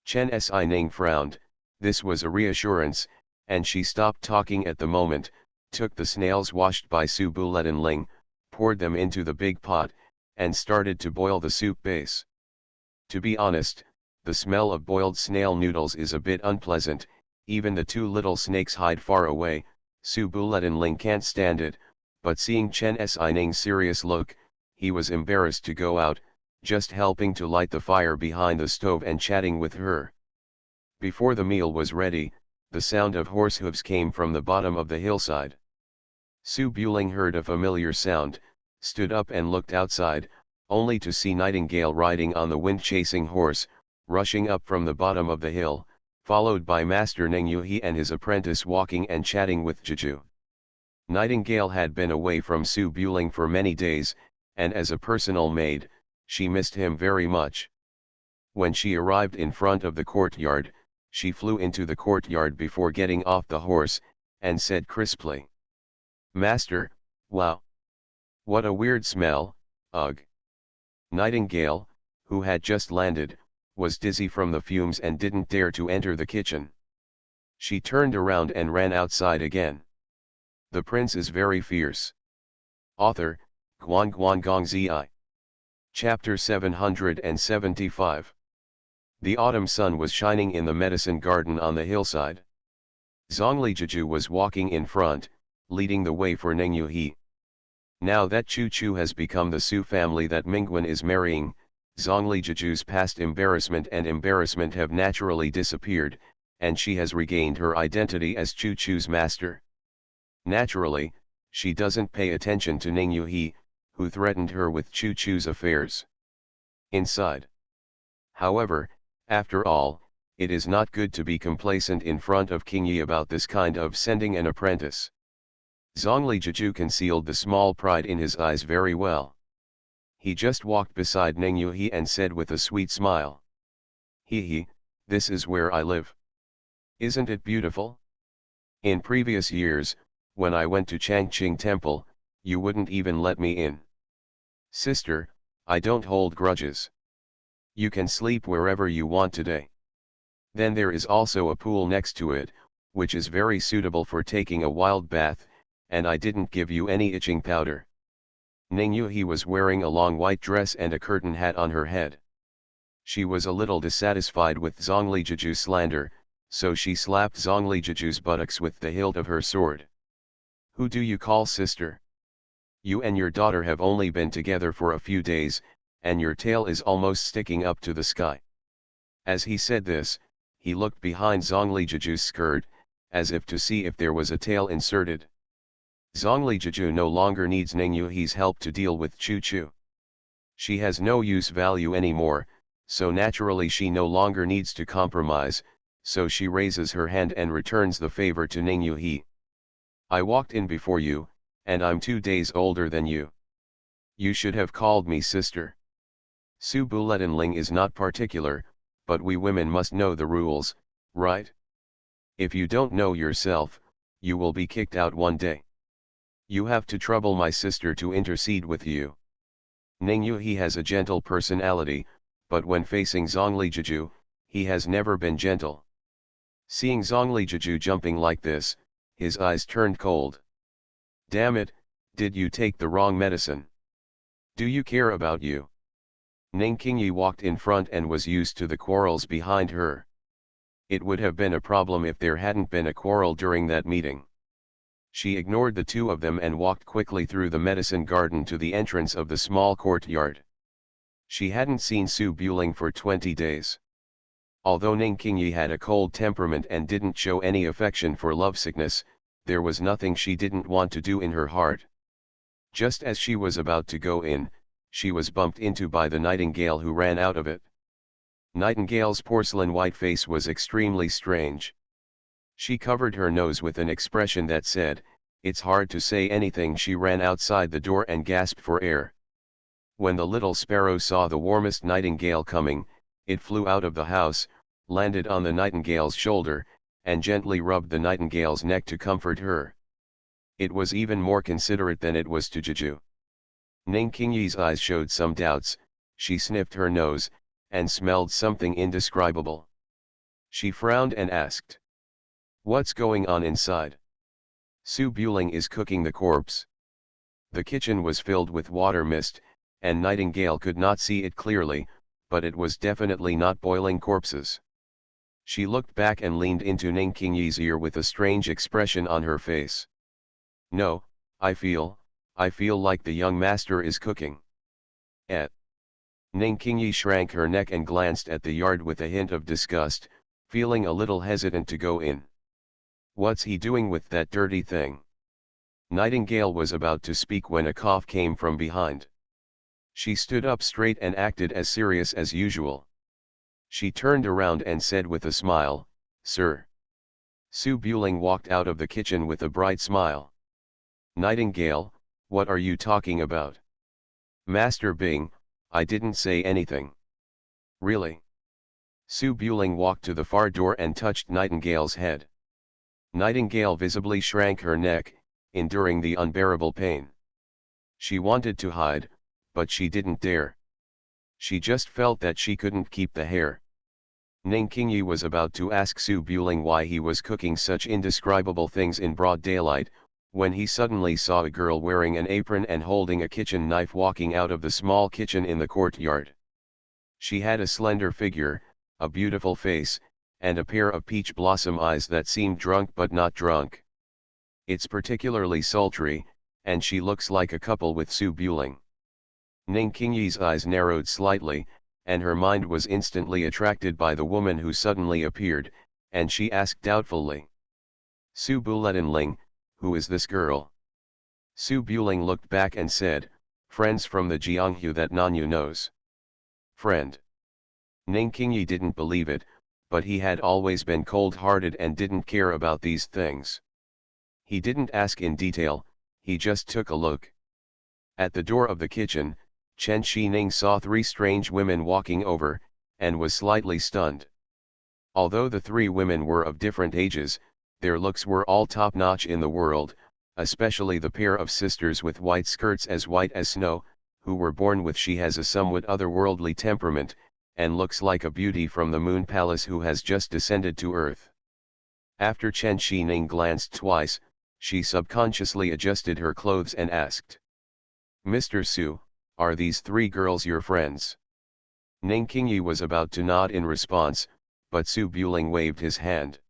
Chen Xining frowned. This was a reassurance, and she stopped talking at the moment, took the snails washed by Su Buletinling, poured them into the big pot, and started to boil the soup base. To be honest, the smell of boiled snail noodles is a bit unpleasant, even the two little snakes hide far away. Su Buletinling can't stand it, but seeing Chen Xining's serious look, he was embarrassed to go out, just helping to light the fire behind the stove and chatting with her. Before the meal was ready, the sound of horse hooves came from the bottom of the hillside. Su Buling heard a familiar sound, stood up and looked outside, only to see Nightingale riding on the wind-chasing horse, rushing up from the bottom of the hill, followed by Master Ning Yuhi and his apprentice walking and chatting with Jeju. Nightingale had been away from Su Buling for many days, and as a personal maid, she missed him very much. When she arrived in front of the courtyard, she flew into the courtyard before getting off the horse, and said crisply, "Master, wow! What a weird smell, ugh!" Nightingale, who had just landed, was dizzy from the fumes and didn't dare to enter the kitchen. She turned around and ran outside again. The prince is very fierce. Author, Guan Guan Gong Zi. Chapter 775. The autumn sun was shining in the medicine garden on the hillside. Zhongli Jeju was walking in front, leading the way for Ning Yuhi. Now that Chu Chu has become the Su family that Mingguan is marrying, Zhongli Jeju's past embarrassment have naturally disappeared, and she has regained her identity as Chu Chu's master. Naturally, she doesn't pay attention to Ning Yuhi, who threatened her with Chu Chu's affairs. Inside. However, after all, it is not good to be complacent in front of King Yi about this kind of sending an apprentice. Zhongli Jeju concealed the small pride in his eyes very well. He just walked beside Ning Yuhi and said with a sweet smile, "He, this is where I live. Isn't it beautiful? In previous years, when I went to Changqing Temple, you wouldn't even let me in. Sister, I don't hold grudges. You can sleep wherever you want today. Then there is also a pool next to it, which is very suitable for taking a wild bath, and I didn't give you any itching powder." Ning Yuhi was wearing a long white dress and a curtain hat on her head. She was a little dissatisfied with Zhongli Jeju's slander, so she slapped Zhongli Jeju's buttocks with the hilt of her sword. "Who do you call sister? You and your daughter have only been together for a few days, and your tail is almost sticking up to the sky." As he said this, he looked behind Zhongli Jeju's skirt, as if to see if there was a tail inserted. Zhongli Jeju no longer needs Ning Yuhi's help to deal with Chu Chu. She has no use value anymore, so naturally she no longer needs to compromise, so she raises her hand and returns the favor to Ning Yuhi. "I walked in before you, and I'm 2 days older than you. You should have called me sister. Su Buletinling is not particular, but we women must know the rules, right? If you don't know yourself, you will be kicked out one day. You have to trouble my sister to intercede with you." Ning Yuhi has a gentle personality, but when facing Zhongli Jeju, he has never been gentle. Seeing Zhongli Jeju jumping like this, his eyes turned cold. Damn it, Did you take the wrong medicine? Do you care about you? Ning Qingyi walked in front and was used to the quarrels behind her. It would have been a problem if there hadn't been a quarrel during that meeting. She ignored the two of them and walked quickly through the medicine garden to the entrance of the small courtyard. She hadn't seen Su Buling for 20 days. Although Ning Qingyi had a cold temperament and didn't show any affection for lovesickness, there was nothing she didn't want to do in her heart. Just as she was about to go in, she was bumped into by the nightingale, who ran out of it. Nightingale's porcelain white face was extremely strange. She covered her nose with an expression that said, "It's hard to say anything." She ran outside the door and gasped for air. When the little sparrow saw the warmest nightingale coming, it flew out of the house, landed on the nightingale's shoulder, and gently rubbed the nightingale's neck to comfort her. It was even more considerate than it was to Jeju. Ning Qingyi's eyes showed some doubts. She sniffed her nose, and smelled something indescribable. She frowned and asked, "What's going on inside?" "Su Buling is cooking the corpse." The kitchen was filled with water mist, and Nightingale could not see it clearly, but it was definitely not boiling corpses. She looked back and leaned into Ning Qingyi's ear with a strange expression on her face. "No, I feel like the young master is cooking." Ning Qingyi shrank her neck and glanced at the yard with a hint of disgust, feeling a little hesitant to go in. "What's he doing with that dirty thing?" Nightingale was about to speak when a cough came from behind. She stood up straight and acted as serious as usual. She turned around and said with a smile, "Sir." Su Buling walked out of the kitchen with a bright smile. "Nightingale, what are you talking about?" "Master Bing, I didn't say anything." "Really?" Su Buling walked to the far door and touched Nightingale's head. Nightingale visibly shrank her neck, enduring the unbearable pain. She wanted to hide, but she didn't dare. She just felt that she couldn't keep the hair. Ning Qingyi was about to ask Su Buling why he was cooking such indescribable things in broad daylight, when he suddenly saw a girl wearing an apron and holding a kitchen knife walking out of the small kitchen in the courtyard. She had a slender figure, a beautiful face, and a pair of peach blossom eyes that seemed drunk but not drunk. "It's particularly sultry, and she looks like a couple with Su Buling." Ning Qingyi's eyes narrowed slightly, and her mind was instantly attracted by the woman who suddenly appeared, and she asked doubtfully, "Su Buling, who is this girl?" Su Buling looked back and said, "Friends from the Jianghu that Nanyu knows." "Friend?" Ning Qingyi didn't believe it, but he had always been cold-hearted and didn't care about these things. He didn't ask in detail, he just took a look. At the door of the kitchen, Chen Xining saw three strange women walking over, and was slightly stunned. Although the three women were of different ages, their looks were all top-notch in the world, especially the pair of sisters with white skirts as white as snow, who were born with. She has a somewhat otherworldly temperament, and looks like a beauty from the Moon Palace who has just descended to Earth. After Chen Xining glanced twice, she subconsciously adjusted her clothes and asked, "Mr. Su, are these three girls your friends?" Ning Qingyi was about to nod in response, but Su Buling waved his hand.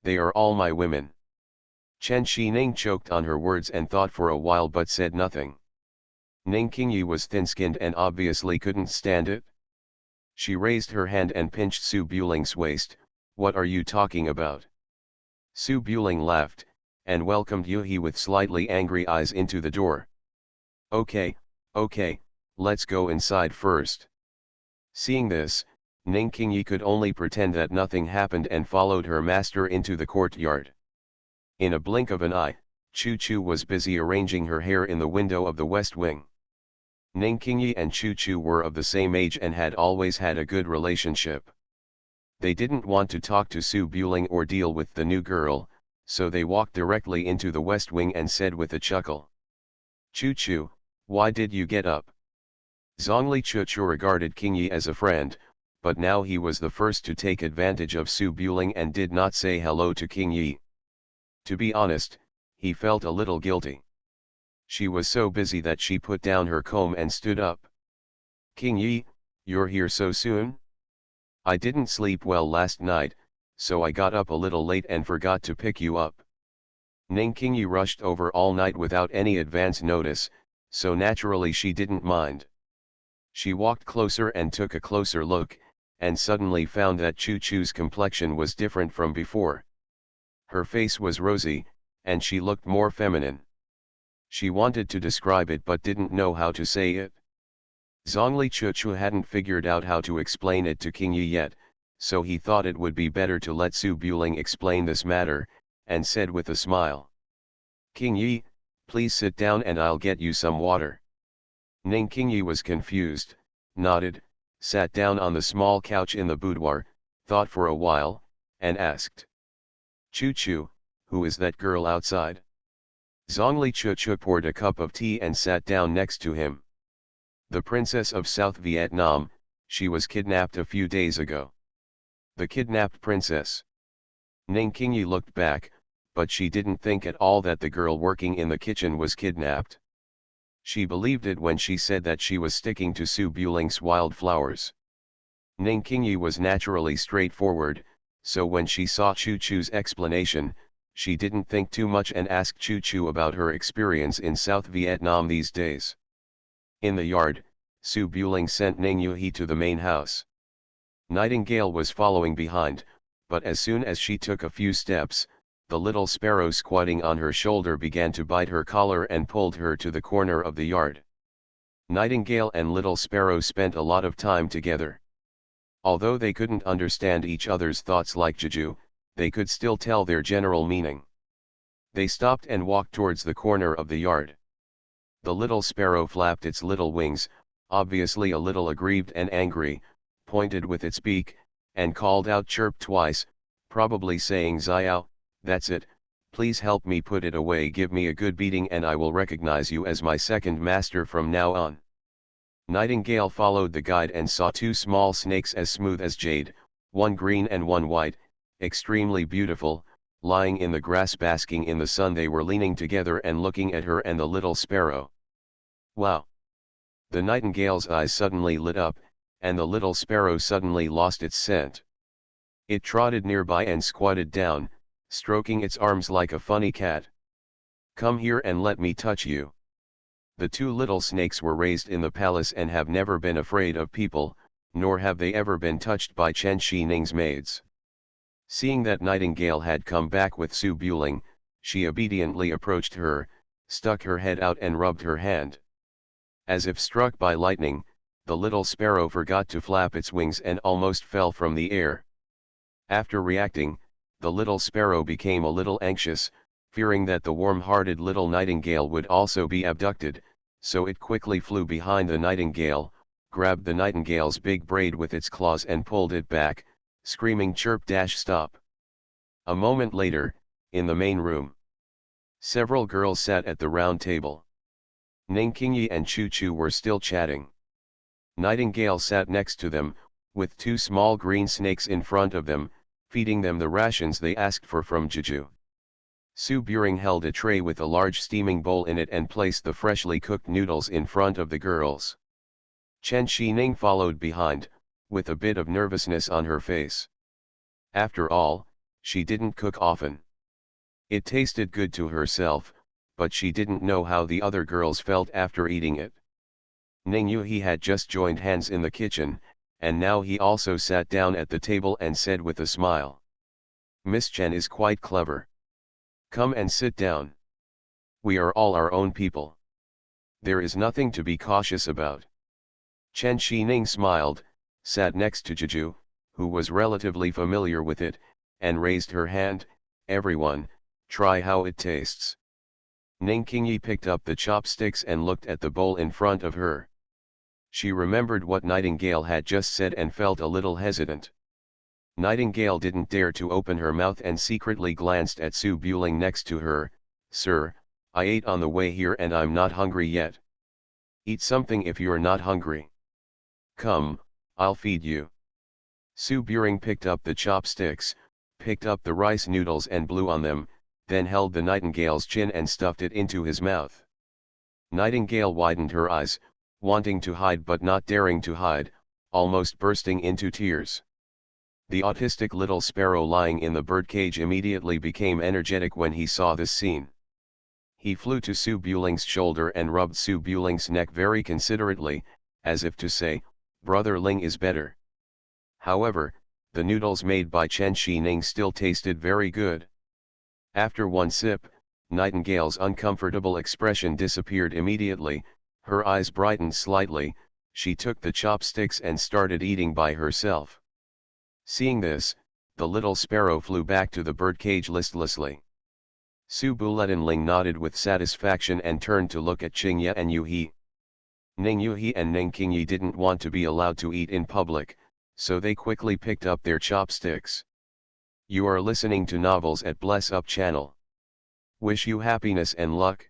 "They are all my women." Chen Xining choked on her words and thought for a while but said nothing. Ning Qingyi was thin-skinned and obviously couldn't stand it. She raised her hand and pinched Su Buling's waist. "What are you talking about?" Su Buling laughed, and welcomed Yuhi with slightly angry eyes into the door. Okay, let's go inside first." Seeing this, Ning Qingyi could only pretend that nothing happened and followed her master into the courtyard. In a blink of an eye, Chu Chu was busy arranging her hair in the window of the west wing. Ning Qingyi and Chu Chu were of the same age and had always had a good relationship. They didn't want to talk to Su Buling or deal with the new girl, so they walked directly into the west wing and said with a chuckle, "Chu Chu, why did you get up?" Zhongli Chu Chu regarded Qingyi as a friend, but now he was the first to take advantage of Su Buling and did not say hello to Qingyi. To be honest, he felt a little guilty. She was so busy that she put down her comb and stood up. King Yi, you're here so soon? I didn't sleep well last night, so I got up a little late and forgot to pick you up. Ning King Yi rushed over all night without any advance notice, so naturally she didn't mind. She walked closer and took a closer look, and suddenly found that Chu Chu's complexion was different from before. Her face was rosy, and she looked more feminine. She wanted to describe it but didn't know how to say it. Zhongli Chuchu hadn't figured out how to explain it to King Yi yet, so he thought it would be better to let Su Buling explain this matter, and said with a smile. King Yi, please sit down and I'll get you some water. Ning King Yi was confused, nodded, sat down on the small couch in the boudoir, thought for a while, and asked. Chuchu, who is that girl outside? Zhongli Chuchu poured a cup of tea and sat down next to him. The princess of South Vietnam, she was kidnapped a few days ago. The kidnapped princess. Ning Qingyi looked back, but she didn't think at all that the girl working in the kitchen was kidnapped. She believed it when she said that she was sticking to Su Buling's wildflowers. Ning Qingyi was naturally straightforward, so when she saw Chu Chu's explanation, she didn't think too much and asked Chu Chu about her experience in South Vietnam these days. In the yard, Su Buling sent Ning Yuhi to the main house. Nightingale was following behind, but as soon as she took a few steps, the little sparrow squatting on her shoulder began to bite her collar and pulled her to the corner of the yard. Nightingale and little sparrow spent a lot of time together. Although they couldn't understand each other's thoughts like Juju, they could still tell their general meaning. They stopped and walked towards the corner of the yard. The little sparrow flapped its little wings, obviously a little aggrieved and angry, pointed with its beak, and called out chirp twice, probably saying Xiao, that's it, please help me put it away, give me a good beating and I will recognize you as my second master from now on. Nightingale followed the guide and saw two small snakes as smooth as jade, one green and one white, extremely beautiful, lying in the grass basking in the sun. They were leaning together and looking at her and the little sparrow. Wow! The nightingale's eyes suddenly lit up, and the little sparrow suddenly lost its scent. It trotted nearby and squatted down, stroking its arms like a funny cat. Come here and let me touch you. The two little snakes were raised in the palace and have never been afraid of people, nor have they ever been touched by Chen Xining's maids. Seeing that Nightingale had come back with Su Buling, she obediently approached her, stuck her head out and rubbed her hand. As if struck by lightning, the little sparrow forgot to flap its wings and almost fell from the air. After reacting, the little sparrow became a little anxious, fearing that the warm-hearted little nightingale would also be abducted, so it quickly flew behind the nightingale, grabbed the nightingale's big braid with its claws and pulled it back, screaming chirp-stop. A moment later, in the main room, several girls sat at the round table. Ning Qingyi and Chu Chu were still chatting. Nightingale sat next to them, with two small green snakes in front of them, feeding them the rations they asked for from Juju. Su Buring held a tray with a large steaming bowl in it and placed the freshly cooked noodles in front of the girls. Chen Xining followed behind, with a bit of nervousness on her face. After all, she didn't cook often. It tasted good to herself, but she didn't know how the other girls felt after eating it. Ning Yuhi had just joined hands in the kitchen, and now he also sat down at the table and said with a smile. Miss Chen is quite clever. Come and sit down. We are all our own people. There is nothing to be cautious about. Chen Xining smiled, sat next to Juju, who was relatively familiar with it, and raised her hand. Everyone, try how it tastes. Ning Qingyi picked up the chopsticks and looked at the bowl in front of her. She remembered what Nightingale had just said and felt a little hesitant. Nightingale didn't dare to open her mouth and secretly glanced at Su Buling next to her. Sir, I ate on the way here and I'm not hungry yet. Eat something if you're not hungry. Come, I'll feed you. Su Buring picked up the chopsticks, picked up the rice noodles and blew on them, then held the nightingale's chin and stuffed it into his mouth. Nightingale widened her eyes, wanting to hide but not daring to hide, almost bursting into tears. The autistic little sparrow lying in the birdcage immediately became energetic when he saw this scene. He flew to Su Buling's shoulder and rubbed Su Buling's neck very considerately, as if to say, "Brother Ling is better." However, the noodles made by Chen Xining still tasted very good. After one sip, Nightingale's uncomfortable expression disappeared immediately, her eyes brightened slightly, she took the chopsticks and started eating by herself. Seeing this, the little sparrow flew back to the birdcage listlessly. Su Buletinling nodded with satisfaction and turned to look at Qingye and Yuhi. Ning Yuhi and Ning Qingye didn't want to be allowed to eat in public, so they quickly picked up their chopsticks. You are listening to novels at Bless Up channel. Wish you happiness and luck.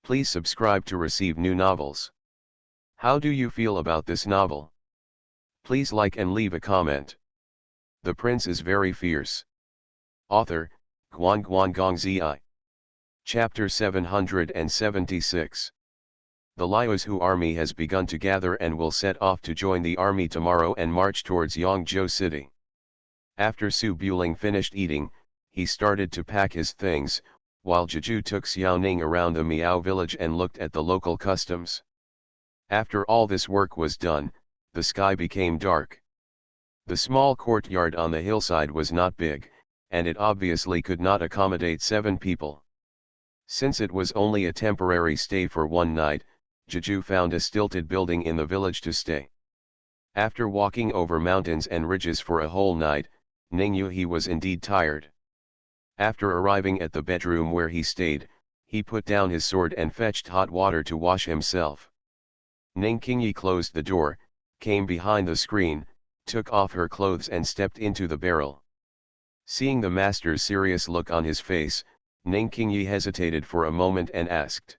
Please subscribe to receive new novels. How do you feel about this novel? Please like and leave a comment. The Prince is very fierce. Author, Guan Zi. Chapter 776. The Liuzu army has begun to gather and will set off to join the army tomorrow and march towards Yangzhou city. After Su Buling finished eating, he started to pack his things, while Jeju took Xiaoning around the Miao village and looked at the local customs. After all this work was done, the sky became dark. The small courtyard on the hillside was not big, and it obviously could not accommodate 7 people. Since it was only a temporary stay for one night, Jeju found a stilted building in the village to stay. After walking over mountains and ridges for a whole night, Ning Yuhi was indeed tired. After arriving at the bedroom where he stayed, he put down his sword and fetched hot water to wash himself. Ning Qingye closed the door, came behind the screen, took off her clothes and stepped into the barrel. Seeing the master's serious look on his face, Ning Qingye hesitated for a moment and asked,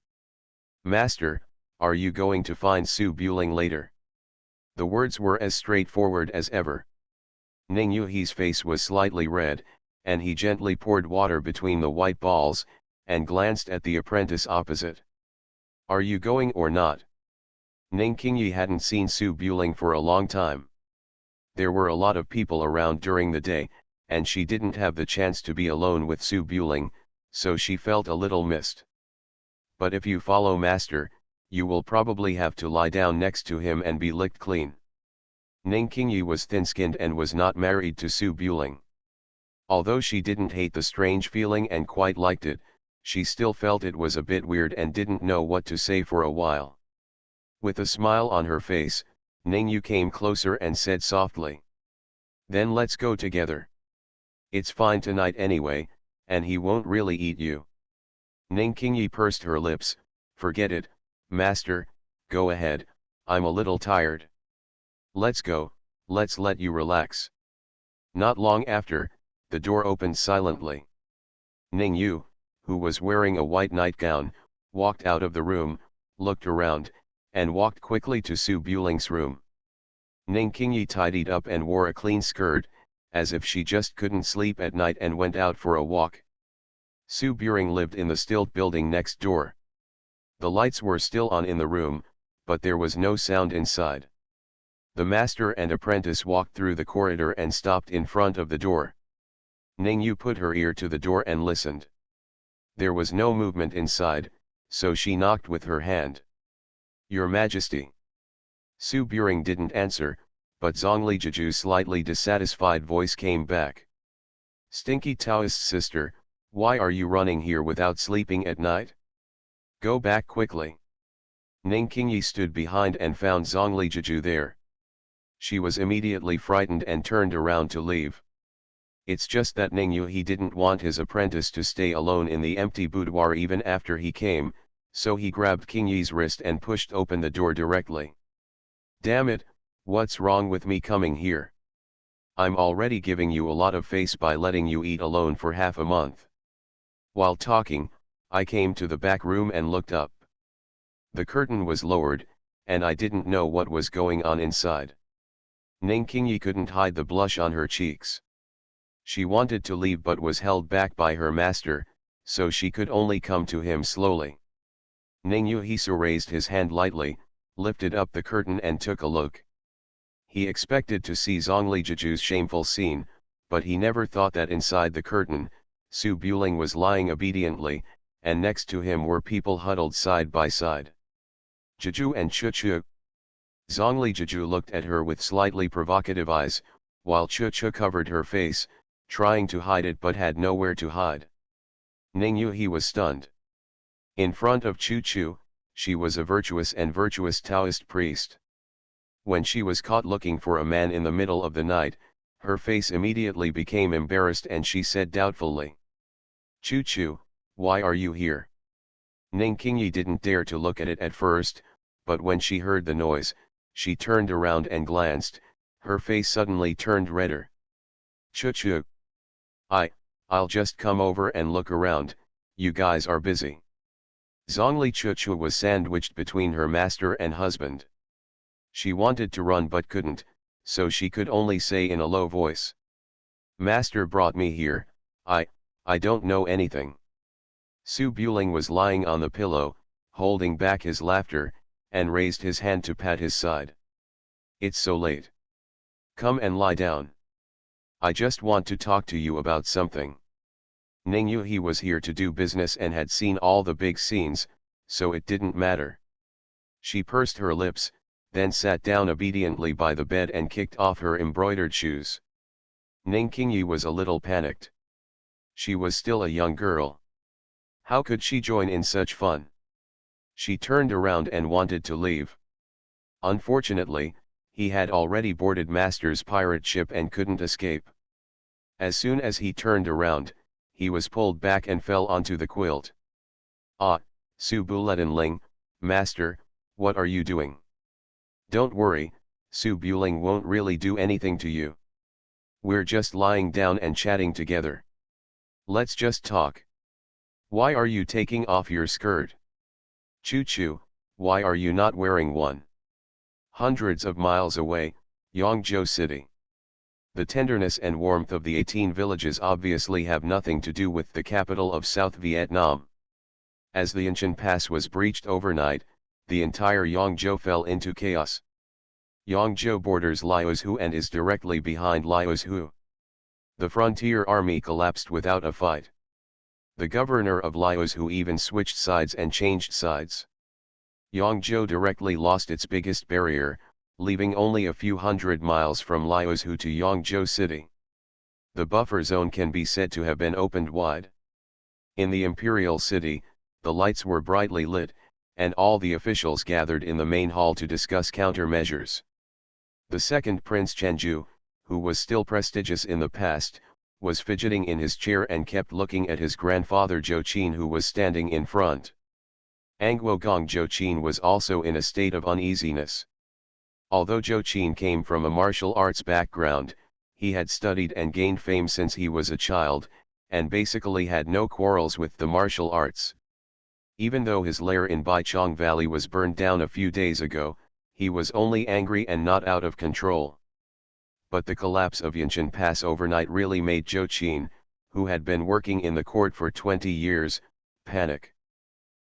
"Master, are you going to find Su Buling later?" The words were as straightforward as ever. Ning Yuhi's face was slightly red, and he gently poured water between the white balls, and glanced at the apprentice opposite. "Are you going or not?" Ning Qingye hadn't seen Su Buling for a long time. There were a lot of people around during the day, and she didn't have the chance to be alone with Su Buling, so she felt a little missed. "But if you follow master, you will probably have to lie down next to him and be licked clean." Ning Qingye was thin-skinned and was not married to Su Buling. Although she didn't hate the strange feeling and quite liked it, she still felt it was a bit weird and didn't know what to say for a while. With a smile on her face, Ning Yu came closer and said softly, "Then let's go together. It's fine tonight anyway, and he won't really eat you." Ning Qingye pursed her lips, "Forget it, master, go ahead, I'm a little tired." "Let's go, let's let you relax." Not long after, the door opened silently. Ning Yu, who was wearing a white nightgown, walked out of the room, looked around, and walked quickly to Su Buling's room. Ning Qingye tidied up and wore a clean skirt, as if she just couldn't sleep at night, and went out for a walk. Su Buling lived in the stilt building next door. The lights were still on in the room, but there was no sound inside. The master and apprentice walked through the corridor and stopped in front of the door. Ning Yu put her ear to the door and listened. There was no movement inside, so she knocked with her hand. "Your Majesty." Su Buling didn't answer, but Zhongli Jeju's slightly dissatisfied voice came back. "Stinky Taoist sister, why are you running here without sleeping at night? Go back quickly." Ning Qingye stood behind and found Zhongli Jeju there. She was immediately frightened and turned around to leave. It's just that Ning Yu didn't want his apprentice to stay alone in the empty boudoir even after he came, so he grabbed Qingye's wrist and pushed open the door directly. "Damn it, what's wrong with me coming here? I'm already giving you a lot of face by letting you eat alone for half a month." While talking, I came to the back room and looked up. The curtain was lowered, and I didn't know what was going on inside. Ning Qingye couldn't hide the blush on her cheeks. She wanted to leave but was held back by her master, so she could only come to him slowly. Ning Yuhisu raised his hand lightly, lifted up the curtain and took a look. He expected to see Zhongli Jiju's shameful scene, but he never thought that inside the curtain, Su Buling was lying obediently, and next to him were people huddled side by side. Jiju and Chuchu. Zhongli Jiju looked at her with slightly provocative eyes, while Chuchu covered her face, trying to hide it but had nowhere to hide. Ning Yuhi was stunned. In front of Chuchu, she was a virtuous Taoist priest. When she was caught looking for a man in the middle of the night, her face immediately became embarrassed and she said doubtfully, "Chuchu, why are you here?" Ning Qingyi didn't dare to look at it at first, but when she heard the noise, she turned around and glanced, her face suddenly turned redder. "Chuchu. I'll just come over and look around, you guys are busy." Zhongli Chuchu was sandwiched between her master and husband. She wanted to run but couldn't, so she could only say in a low voice, "Master brought me here, I don't know anything." Su Buling was lying on the pillow, holding back his laughter, and raised his hand to pat his side. "It's so late. Come and lie down. I just want to talk to you about something." Ning Yuhi was here to do business and had seen all the big scenes, so it didn't matter. She pursed her lips, then sat down obediently by the bed and kicked off her embroidered shoes. Ning Qingyi was a little panicked. She was still a young girl. How could she join in such fun? She turned around and wanted to leave. Unfortunately, he had already boarded Master's pirate ship and couldn't escape. As soon as he turned around, he was pulled back and fell onto the quilt. "Ah, Su Buletin, Master, what are you doing?" "Don't worry, Su Buling won't really do anything to you. We're just lying down and chatting together. Let's just talk. Why are you taking off your skirt? Chuchu, why are you not wearing one?" Hundreds of miles away, Yangzhou City. The tenderness and warmth of the 18 villages obviously have nothing to do with the capital of South Vietnam. As the Yanshan Pass was breached overnight, the entire Yangzhou fell into chaos. Yangzhou borders Liuzhou and is directly behind Liuzhou. The frontier army collapsed without a fight. The governor of Liuzhou even switched sides and changed sides. Yangzhou directly lost its biggest barrier, leaving only a few hundred miles from Liuzhou to Yangzhou City. The buffer zone can be said to have been opened wide. In the imperial city, the lights were brightly lit, and all the officials gathered in the main hall to discuss countermeasures. The second Prince Chenju, who was still prestigious in the past, was fidgeting in his chair and kept looking at his grandfather Zhou Qin, who was standing in front. Angwo-gong Zhou Qin was also in a state of uneasiness. Although Zhou Qin came from a martial arts background, he had studied and gained fame since he was a child, and basically had no quarrels with the martial arts. Even though his lair in Baichong Valley was burned down a few days ago, he was only angry and not out of control. But the collapse of Yanshan Pass overnight really made Zhou Qin, who had been working in the court for 20 years, panic.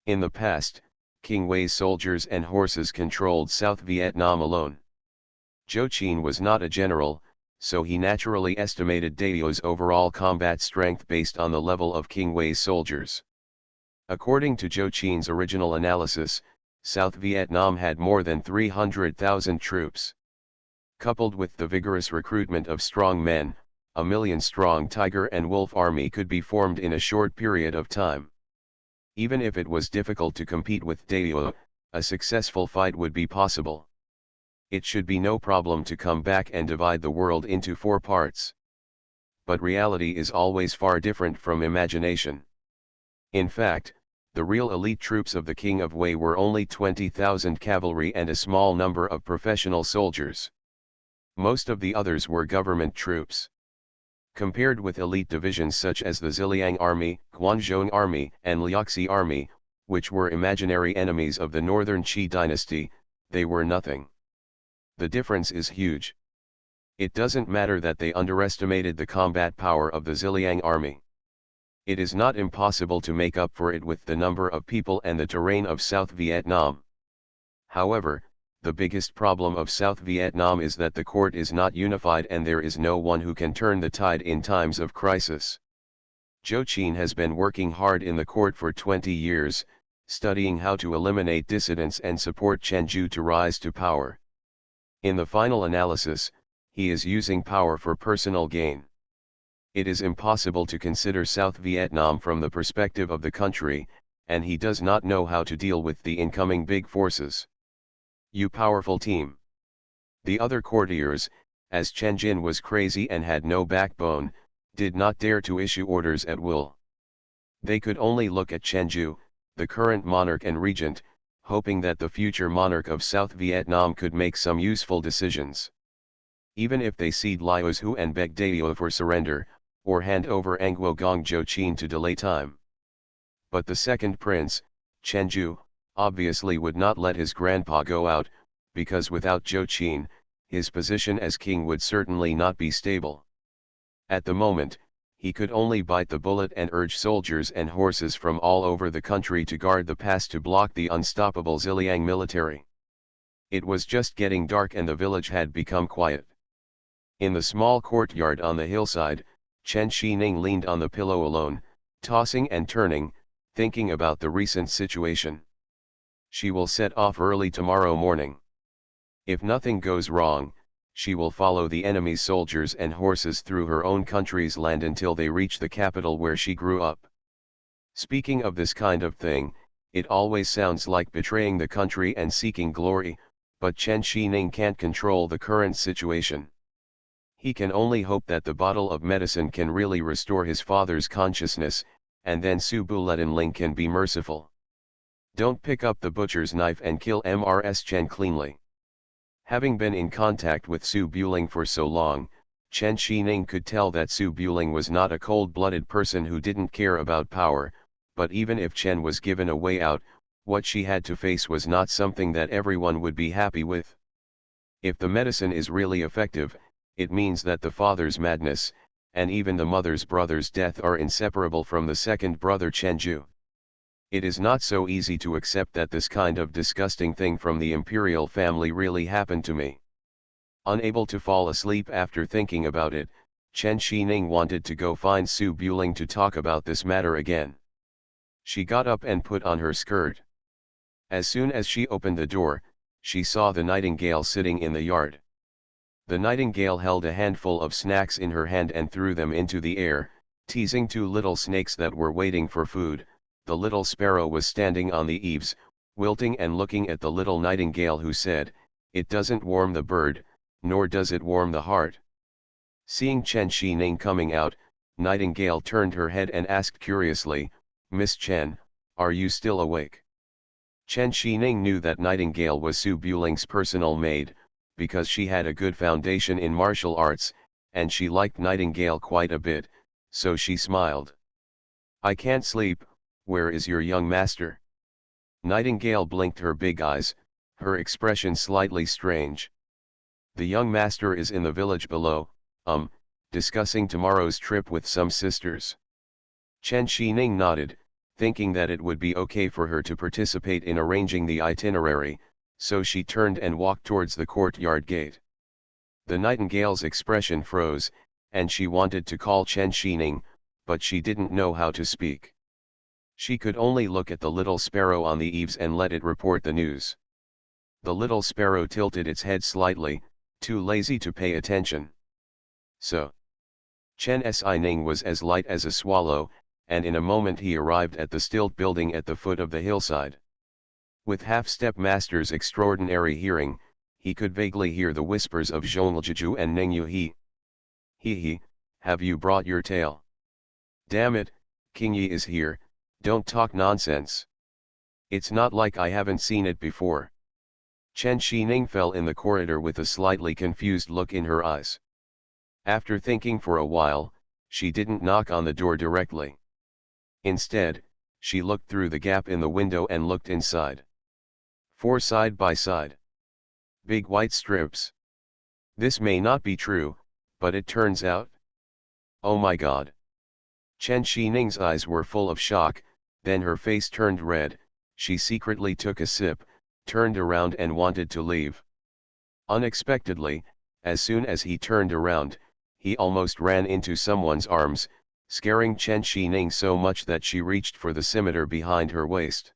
In the past, King Wei's soldiers and horses controlled South Vietnam alone. Zhou Qin was not a general, so he naturally estimated Dao's overall combat strength based on the level of King Wei's soldiers. According to Zhou Qin's original analysis, South Vietnam had more than 300,000 troops. Coupled with the vigorous recruitment of strong men, a 1,000,000-strong tiger and wolf army could be formed in a short period of time. Even if it was difficult to compete with Dao, a successful fight would be possible. It should be no problem to come back and divide the world into 4 parts. But reality is always far different from imagination. In fact, the real elite troops of the King of Wei were only 20,000 cavalry and a small number of professional soldiers. Most of the others were government troops. Compared with elite divisions such as the Ziliang Army, Guangzhou Army, and Liaoxi Army, which were imaginary enemies of the Northern Qi dynasty, they were nothing. The difference is huge. It doesn't matter that they underestimated the combat power of the Ziliang Army. It is not impossible to make up for it with the number of people and the terrain of South Vietnam. However, the biggest problem of South Vietnam is that the court is not unified and there is no one who can turn the tide in times of crisis. Zhou Qin has been working hard in the court for 20 years, studying how to eliminate dissidents and support Chen Ju to rise to power. In the final analysis, he is using power for personal gain. It is impossible to consider South Vietnam from the perspective of the country, and he does not know how to deal with the incoming big forces. You powerful team. The other courtiers, as Chen Jin was crazy and had no backbone, did not dare to issue orders at will. They could only look at Chen Ju, the current monarch and regent, hoping that the future monarch of South Vietnam could make some useful decisions. Even if they cede Liuzhu and Beg Dao for surrender, or hand over Angwo Gong Zhou Qin to delay time. But the second prince, Chen Ju, obviously would not let his grandpa go out, because without Zhou Qin, his position as king would certainly not be stable. At the moment, he could only bite the bullet and urge soldiers and horses from all over the country to guard the pass to block the unstoppable Ziliang military. It was just getting dark and the village had become quiet. In the small courtyard on the hillside, Chen Xining leaned on the pillow alone, tossing and turning, thinking about the recent situation. She will set off early tomorrow morning. If nothing goes wrong, she will follow the enemy's soldiers and horses through her own country's land until they reach the capital where she grew up. Speaking of this kind of thing, it always sounds like betraying the country and seeking glory, but Chen Xining can't control the current situation. He can only hope that the bottle of medicine can really restore his father's consciousness, and then Su Buletin can be merciful. Don't pick up the butcher's knife and kill Mrs. Chen cleanly. Having been in contact with Su Buling for so long, Chen Xining could tell that Su Buling was not a cold-blooded person who didn't care about power, but even if Chen was given a way out, what she had to face was not something that everyone would be happy with. If the medicine is really effective, it means that the father's madness, and even the mother's brother's death are inseparable from the second brother Chen Ju. It is not so easy to accept that this kind of disgusting thing from the imperial family really happened to me. Unable to fall asleep after thinking about it, Chen Xining wanted to go find Su Buling to talk about this matter again. She got up and put on her skirt. As soon as she opened the door, she saw the nightingale sitting in the yard. The nightingale held a handful of snacks in her hand and threw them into the air, teasing two little snakes that were waiting for food. The little sparrow was standing on the eaves, wilting and looking at the little nightingale who said, "It doesn't warm the bird, nor does it warm the heart." Seeing Chen Xining coming out, Nightingale turned her head and asked curiously, "Miss Chen, are you still awake?" Chen Xining knew that Nightingale was Su Buling's personal maid, because she had a good foundation in martial arts, and she liked Nightingale quite a bit, so she smiled. "I can't sleep, where is your young master?" Nightingale blinked her big eyes, her expression slightly strange. "The young master is in the village below, discussing tomorrow's trip with some sisters." Chen Xining nodded, thinking that it would be okay for her to participate in arranging the itinerary, so she turned and walked towards the courtyard gate. The nightingale's expression froze, and she wanted to call Chen Xining, but she didn't know how to speak. She could only look at the little sparrow on the eaves and let it report the news. The little sparrow tilted its head slightly, too lazy to pay attention. So. Chen Xining was as light as a swallow, and in a moment he arrived at the stilt building at the foot of the hillside. With half-step master's extraordinary hearing, he could vaguely hear the whispers of Zhongliju and Ning Yuhi. "He, have you brought your tail? Damn it, King Yi is here, don't talk nonsense. It's not like I haven't seen it before." Chen Xining fell in the corridor with a slightly confused look in her eyes. After thinking for a while, she didn't knock on the door directly. Instead, she looked through the gap in the window and looked inside. 4 side by side. Big white strips. This may not be true, but it turns out. Oh my God. Chen Xining's eyes were full of shock, then her face turned red, she secretly took a sip, turned around and wanted to leave. Unexpectedly, as soon as he turned around, he almost ran into someone's arms, scaring Chen Xining so much that she reached for the scimitar behind her waist.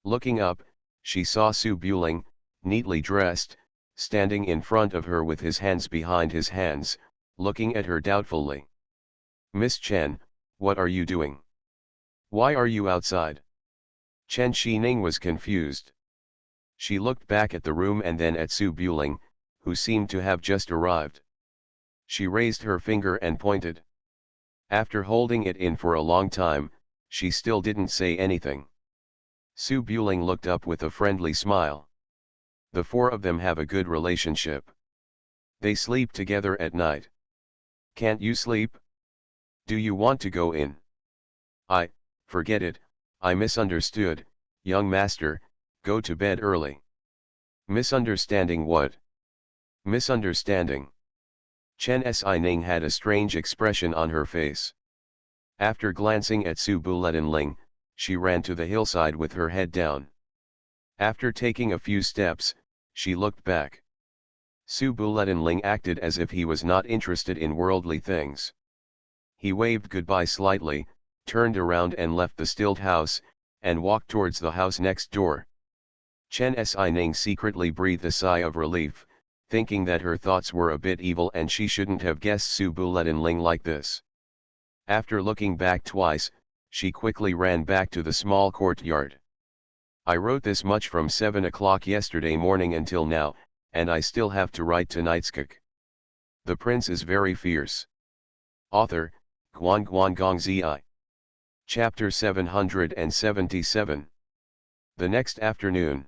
Looking up, she saw Su Buling, neatly dressed, standing in front of her with his hands behind his hands, looking at her doubtfully. "Miss Chen, what are you doing? Why are you outside?" Chen Xining was confused. She looked back at the room and then at Su Buling, who seemed to have just arrived. She raised her finger and pointed. After holding it in for a long time, she still didn't say anything. Su Buling looked up with a friendly smile. The four of them have a good relationship. They sleep together at night. Can't you sleep? Do you want to go in? Forget it, I misunderstood, young master, go to bed early. Misunderstanding what? Misunderstanding. Chen Xining had a strange expression on her face. After glancing at Su Buletinling, she ran to the hillside with her head down. After taking a few steps, she looked back. Su Buletinling acted as if he was not interested in worldly things. He waved goodbye slightly, turned around and left the stilled house, and walked towards the house next door. Chen Xining secretly breathed a sigh of relief, thinking that her thoughts were a bit evil and she shouldn't have guessed Su Buletinling like this. After looking back twice, she quickly ran back to the small courtyard. I wrote this much from 7 o'clock yesterday morning until now, and I still have to write tonight's cook. The prince is very fierce. Author, Guan Guan Gong Zi. Chapter 777. The next afternoon.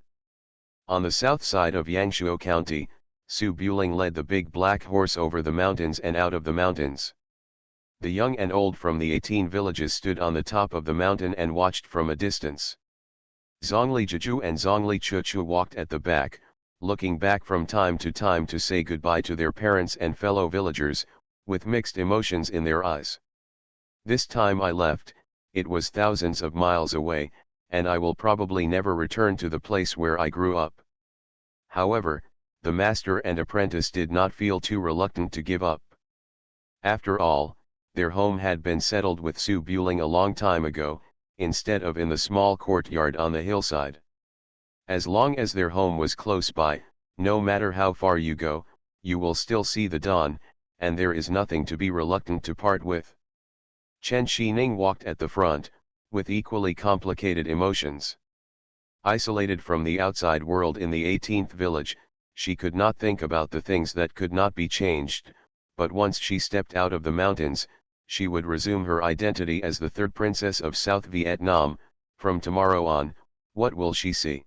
On the south side of Yangshuo County, Su Buling led the big black horse over the mountains and out of the mountains. The young and old from the 18 villages stood on the top of the mountain and watched from a distance. Zhongli Jiju and Zhongli Chuchu walked at the back, looking back from time to time to say goodbye to their parents and fellow villagers, with mixed emotions in their eyes. This time I left, it was thousands of miles away, and I will probably never return to the place where I grew up. However, the master and apprentice did not feel too reluctant to give up. After all, their home had been settled with Su Buling a long time ago, instead of in the small courtyard on the hillside. As long as their home was close by, no matter how far you go, you will still see the dawn, and there is nothing to be reluctant to part with. Chen Xining walked at the front, with equally complicated emotions. Isolated from the outside world in the 18th village, she could not think about the things that could not be changed, but once she stepped out of the mountains, she would resume her identity as the third princess of South Vietnam. From tomorrow on, what will she see?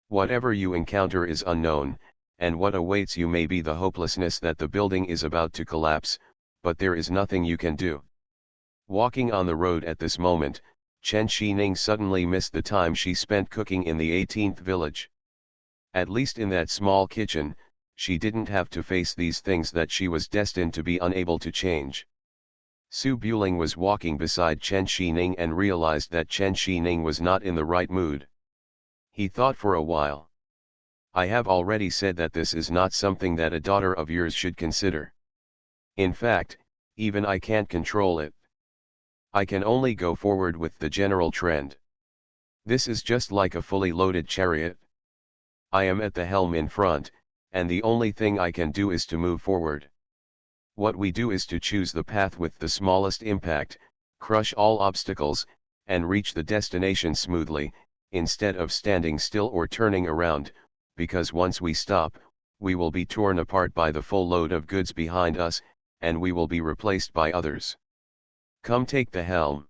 Whatever you encounter is unknown, and what awaits you may be the hopelessness that the building is about to collapse, but there is nothing you can do. Walking on the road at this moment, Chen Xining suddenly missed the time she spent cooking in the 18th village. At least in that small kitchen, she didn't have to face these things that she was destined to be unable to change. Su Buling was walking beside Chen Xining and realized that Chen Xining was not in the right mood. He thought for a while. I have already said that this is not something that a daughter of yours should consider. In fact, even I can't control it. I can only go forward with the general trend. This is just like a fully loaded chariot. I am at the helm in front, and the only thing I can do is to move forward. What we do is to choose the path with the smallest impact, crush all obstacles, and reach the destination smoothly, instead of standing still or turning around, because once we stop, we will be torn apart by the full load of goods behind us, and we will be replaced by others. Come, take the helm.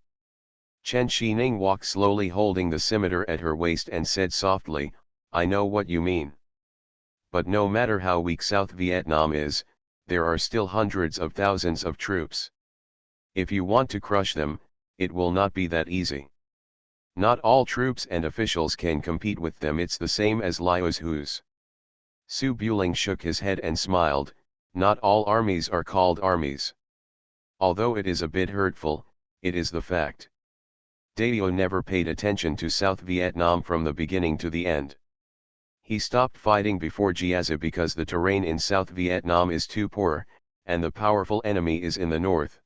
Chen Xining walked slowly holding the scimitar at her waist and said softly, I know what you mean. But no matter how weak South Vietnam is, there are still hundreds of thousands of troops. If you want to crush them, it will not be that easy. Not all troops and officials can compete with them. It's the same as Liu's Hus. Su Buling shook his head and smiled, not all armies are called armies. Although it is a bit hurtful, it is the fact. Dayo never paid attention to South Vietnam from the beginning to the end. He stopped fighting before Giazza because the terrain in South Vietnam is too poor, and the powerful enemy is in the north.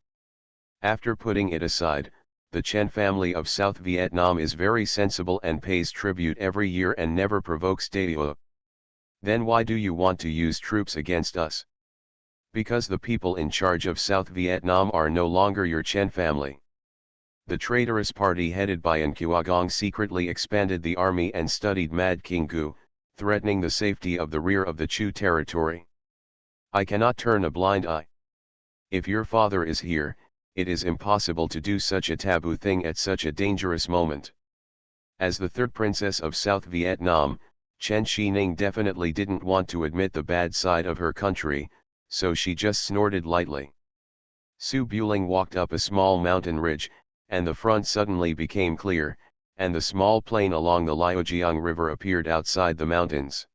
After putting it aside, the Chen family of South Vietnam is very sensible and pays tribute every year and never provokes Dayo. Then why do you want to use troops against us? Because the people in charge of South Vietnam are no longer your Chen family. The traitorous party headed by An Kuagong secretly expanded the army and studied Mad King Gu, threatening the safety of the rear of the Chu territory. I cannot turn a blind eye. If your father is here, it is impossible to do such a taboo thing at such a dangerous moment. As the third princess of South Vietnam, Chen Shining definitely didn't want to admit the bad side of her country, so she just snorted lightly. Su Buling walked up a small mountain ridge, and the front suddenly became clear, and the small plain along the Liujiang River appeared outside the mountains.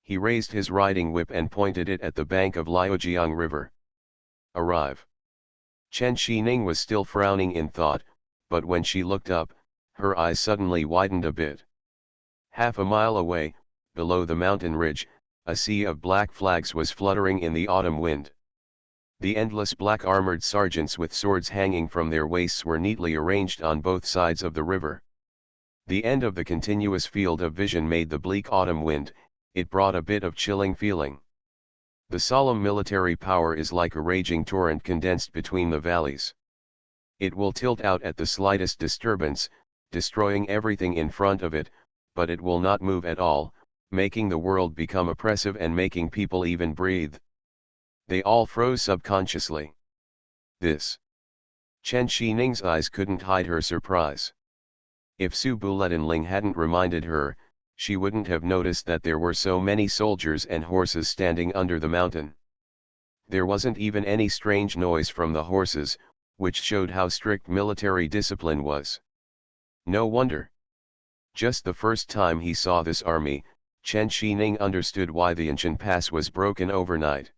He raised his riding whip and pointed it at the bank of Liujiang River. Arrive. Chen Shining was still frowning in thought, but when she looked up, her eyes suddenly widened a bit. Half a mile away, below the mountain ridge, a sea of black flags was fluttering in the autumn wind. The endless black-armored sergeants with swords hanging from their waists were neatly arranged on both sides of the river. The end of the continuous field of vision made the bleak autumn wind, it brought a bit of chilling feeling. The solemn military power is like a raging torrent condensed between the valleys. It will tilt out at the slightest disturbance, destroying everything in front of it, but it will not move at all, making the world become oppressive and making people even breathe. They all froze subconsciously. This. Chen Xining's eyes couldn't hide her surprise. If Su Buletinling hadn't reminded her, she wouldn't have noticed that there were so many soldiers and horses standing under the mountain. There wasn't even any strange noise from the horses, which showed how strict military discipline was. No wonder. Just the first time he saw this army, Chen Xining understood why the Anshan Pass was broken overnight.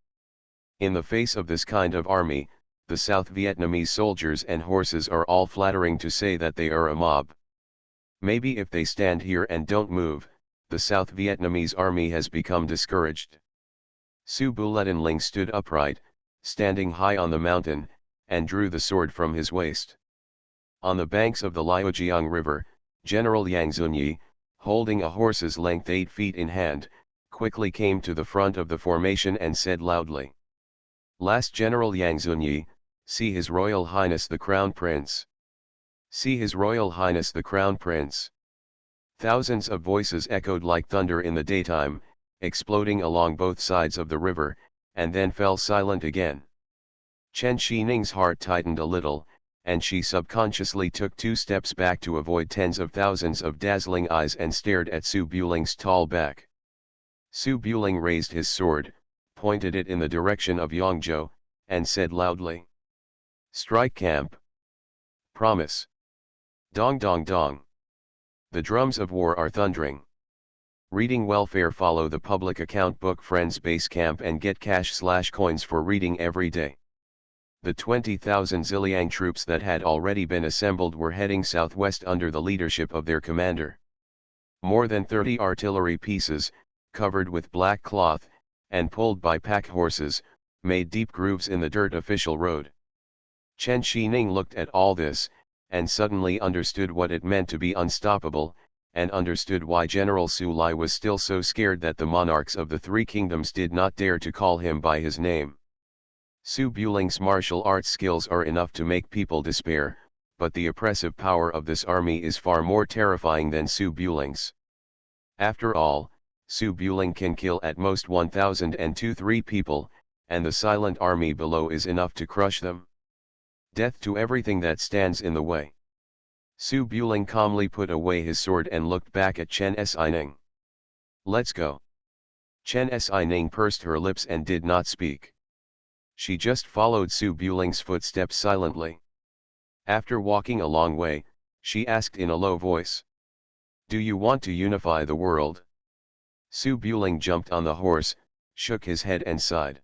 In the face of this kind of army, the South Vietnamese soldiers and horses are all flattering to say that they are a mob. Maybe if they stand here and don't move, the South Vietnamese army has become discouraged. Su Buletinling stood upright, standing high on the mountain, and drew the sword from his waist. On the banks of the Liujiang River, General Yang Zunyi, holding a horse's length 8 feet in hand, quickly came to the front of the formation and said loudly, "Last General Yang Zunyi, see His Royal Highness the Crown Prince. See His Royal Highness the Crown Prince." Thousands of voices echoed like thunder in the daytime, exploding along both sides of the river, and then fell silent again. Chen Xining's heart tightened a little, and she subconsciously took 2 steps back to avoid tens of thousands of dazzling eyes and stared at Su Buling's tall back. Su Buling raised his sword, pointed it in the direction of Yongzhou, and said loudly, "Strike camp. Promise." Dong dong dong. The drums of war are thundering. Reading welfare. Follow the public account book Friends Base Camp and get cash/coins for reading every day. The 20,000 Ziliang troops that had already been assembled were heading southwest under the leadership of their commander. More than 30 artillery pieces, covered with black cloth, and pulled by pack horses, made deep grooves in the dirt official road. Chen Xining looked at all this, and suddenly understood what it meant to be unstoppable, and understood why General Su Lai was still so scared that the monarchs of the 3 kingdoms did not dare to call him by his name. Su Buling's martial arts skills are enough to make people despair, but the oppressive power of this army is far more terrifying than Su Buling's. After all, Su Buling can kill at most 1,002-3 people, and the silent army below is enough to crush them. Death to everything that stands in the way. Su Buling calmly put away his sword and looked back at Chen Xining. "Let's go." Chen Xining pursed her lips and did not speak. She just followed Su Buling's footsteps silently. After walking a long way, she asked in a low voice, "Do you want to unify the world?" Su Buling jumped on the horse, shook his head and sighed.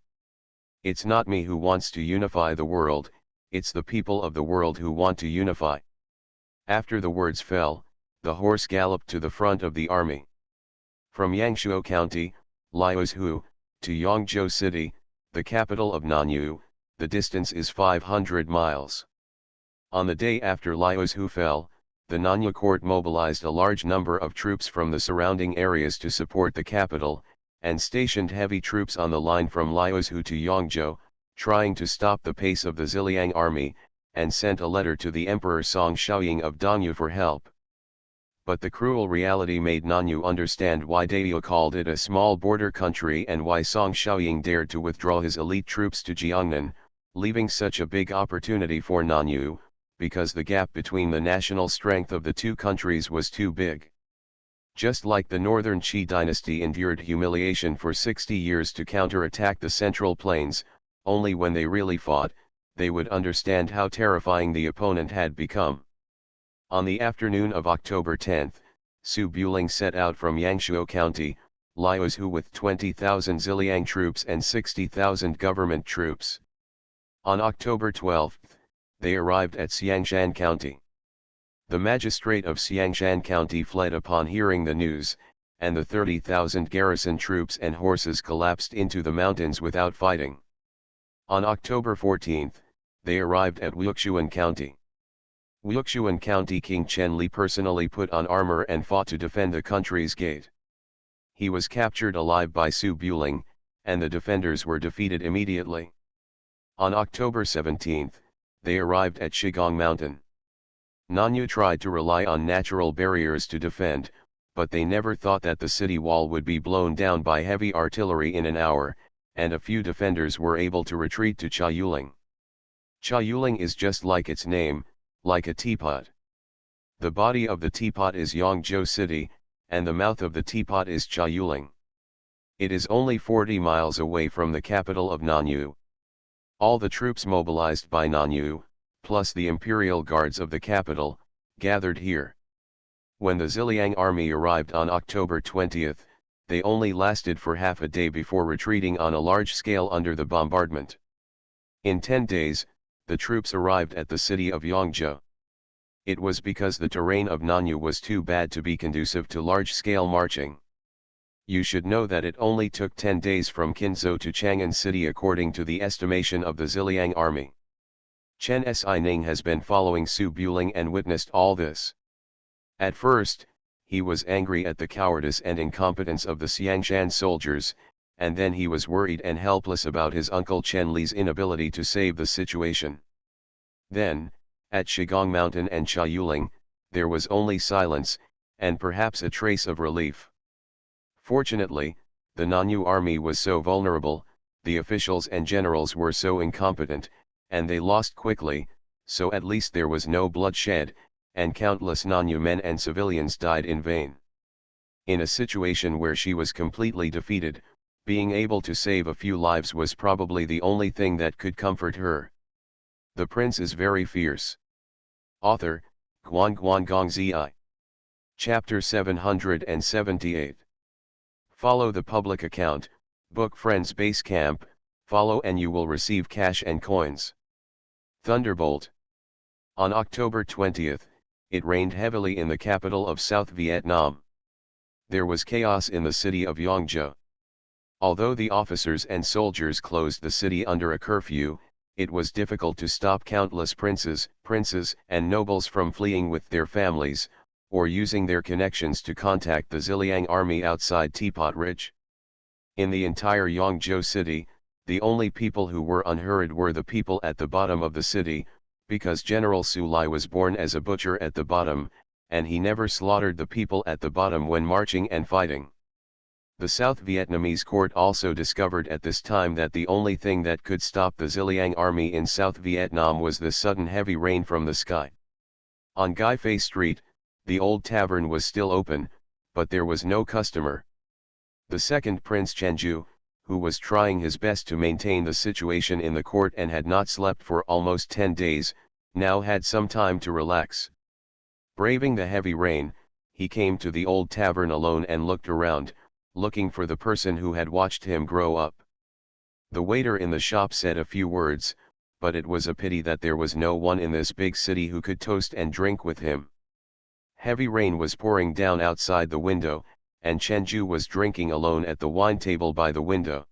"It's not me who wants to unify the world, it's the people of the world who want to unify. After the words fell, the horse galloped to the front of the army. From Yangshuo County, Liuzhu, to Yangzhou City, the capital of Nanyu, the distance is 500 miles. On the day after Liuzhu fell, the Nanyu court mobilized a large number of troops from the surrounding areas to support the capital, and stationed heavy troops on the line from Liuzhu to Yangzhou, trying to stop the pace of the Ziliang army, and sent a letter to the Emperor Song Shaoying of Dongyu for help. But the cruel reality made Nanyu understand why Daiyou called it a small border country and why Song Shaoying dared to withdraw his elite troops to Jiangnan, leaving such a big opportunity for Nanyu, because the gap between the national strength of the two countries was too big. Just like the northern Qi dynasty endured humiliation for 60 years to counterattack the Central Plains, only when they really fought, they would understand how terrifying the opponent had become. On the afternoon of October 10, Su Buling set out from Yangshuo County, Liuzhu with 20,000 Ziliang troops and 60,000 government troops. On October 12, they arrived at Xiangshan County. The magistrate of Xiangshan County fled upon hearing the news, and the 30,000 garrison troops and horses collapsed into the mountains without fighting. On October 14, they arrived at Wuxuan County. Wuxuan County King Chen Li personally put on armor and fought to defend the country's gate. He was captured alive by Su Buling, and the defenders were defeated immediately. On October 17, they arrived at Shigong Mountain. Nanyu tried to rely on natural barriers to defend, but they never thought that the city wall would be blown down by heavy artillery in an hour, and a few defenders were able to retreat to Chaoyuling. Chaoyuling is just like its name, like a teapot. The body of the teapot is Yangzhou City, and the mouth of the teapot is Chaoyuling. It is only 40 miles away from the capital of Nanyu. All the troops mobilized by Nanyu, plus the imperial guards of the capital, gathered here. When the Ziliang army arrived on October 20, they only lasted for half a day before retreating on a large scale under the bombardment. In 10 days, the troops arrived at the city of Yangzhou. It was because the terrain of Nanyu was too bad to be conducive to large-scale marching. You should know that it only took 10 days from Qinzhou to Chang'an City according to the estimation of the Ziliang army. Chen Xining has been following Su Buling and witnessed all this. At first, he was angry at the cowardice and incompetence of the Xiangshan soldiers, and then he was worried and helpless about his uncle Chen Li's inability to save the situation. Then, at Shigong Mountain and Chaoyuling, there was only silence, and perhaps a trace of relief. Fortunately, the Nanyu army was so vulnerable, the officials and generals were so incompetent, and they lost quickly, so at least there was no bloodshed, and countless Nanyu men and civilians died in vain. In a situation where she was completely defeated, being able to save a few lives was probably the only thing that could comfort her. The prince is very fierce. Author, Guan Gong Zi. Chapter 778. Follow the public account, Book Friends Base Camp, follow and you will receive cash and coins. Thunderbolt. On October 20, it rained heavily in the capital of South Vietnam. There was chaos in the city of Yangzhou. Although the officers and soldiers closed the city under a curfew, it was difficult to stop countless princes, and nobles from fleeing with their families, or using their connections to contact the Ziliang army outside Teapot Ridge. In the entire Yangzhou city, the only people who were unhurried were the people at the bottom of the city, because General Su Lai was born as a butcher at the bottom, and he never slaughtered the people at the bottom when marching and fighting. The South Vietnamese court also discovered at this time that the only thing that could stop the Ziliang army in South Vietnam was the sudden heavy rain from the sky. On Gai Fei Street, the old tavern was still open, but there was no customer. The second Prince Chenju, who was trying his best to maintain the situation in the court and had not slept for almost 10 days, now had some time to relax. Braving the heavy rain, he came to the old tavern alone and looked around, looking for the person who had watched him grow up. The waiter in the shop said a few words, but it was a pity that there was no one in this big city who could toast and drink with him. Heavy rain was pouring down outside the window, and Chenju was drinking alone at the wine table by the window.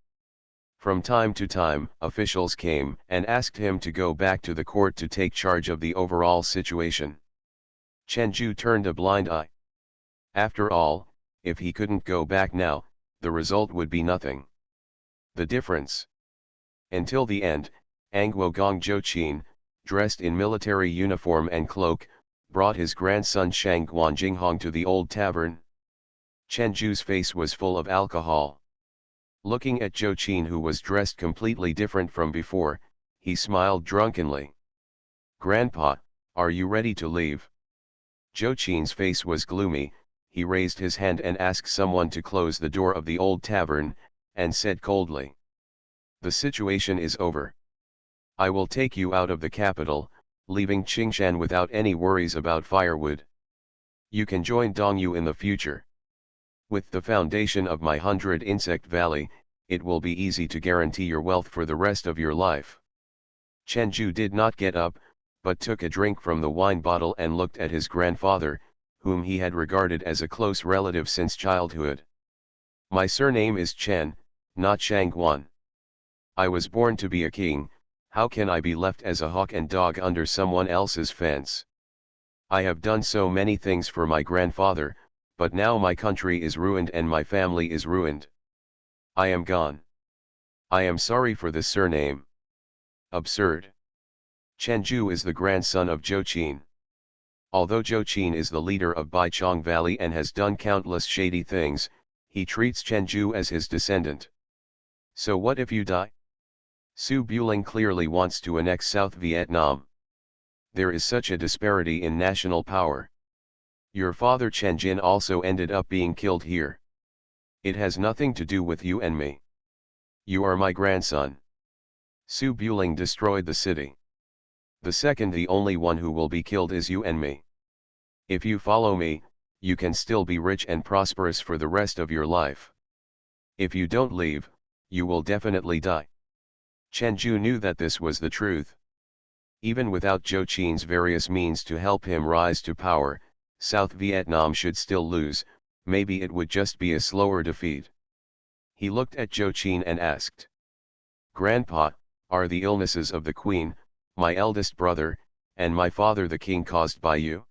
From time to time, officials came and asked him to go back to the court to take charge of the overall situation. Chenju turned a blind eye. After all, if he couldn't go back now, the result would be nothing. The difference. Until the end, Angwo Gong Jochin, dressed in military uniform and cloak, brought his grandson Shang Guanjinghong to the old tavern. Chenju's face was full of alcohol. Looking at Jochin, who was dressed completely different from before, he smiled drunkenly. "Grandpa, are you ready to leave?" Jochin's face was gloomy. He raised his hand and asked someone to close the door of the old tavern, and said coldly, "The situation is over. I will take you out of the capital, leaving Qingshan without any worries about firewood. You can join Dongyu in the future. With the foundation of my 100 Insect Valley, it will be easy to guarantee your wealth for the rest of your life." Chenju did not get up, but took a drink from the wine bottle and looked at his grandfather, whom he had regarded as a close relative since childhood. "My surname is Chen, not Shangguan. I was born to be a king. How can I be left as a hawk and dog under someone else's fence? I have done so many things for my grandfather, but now my country is ruined and my family is ruined. I am gone. I am sorry for this surname." Absurd. Chenju is the grandson of Jochin. Although Jochin is the leader of Baichong Valley and has done countless shady things, he treats Chenju as his descendant. So what if you die? Su Buling clearly wants to annex South Vietnam. There is such a disparity in national power. Your father Chen Jin also ended up being killed here. It has nothing to do with you and me. You are my grandson. Su Buling destroyed the city. The only one who will be killed is you and me. If you follow me, you can still be rich and prosperous for the rest of your life. If you don't leave, you will definitely die. Chenju knew that this was the truth. Even without Jochin's various means to help him rise to power, South Vietnam should still lose. Maybe it would just be a slower defeat. He looked at Jochin and asked, "Grandpa, are the illnesses of the queen, my eldest brother, and my father the king caused by you?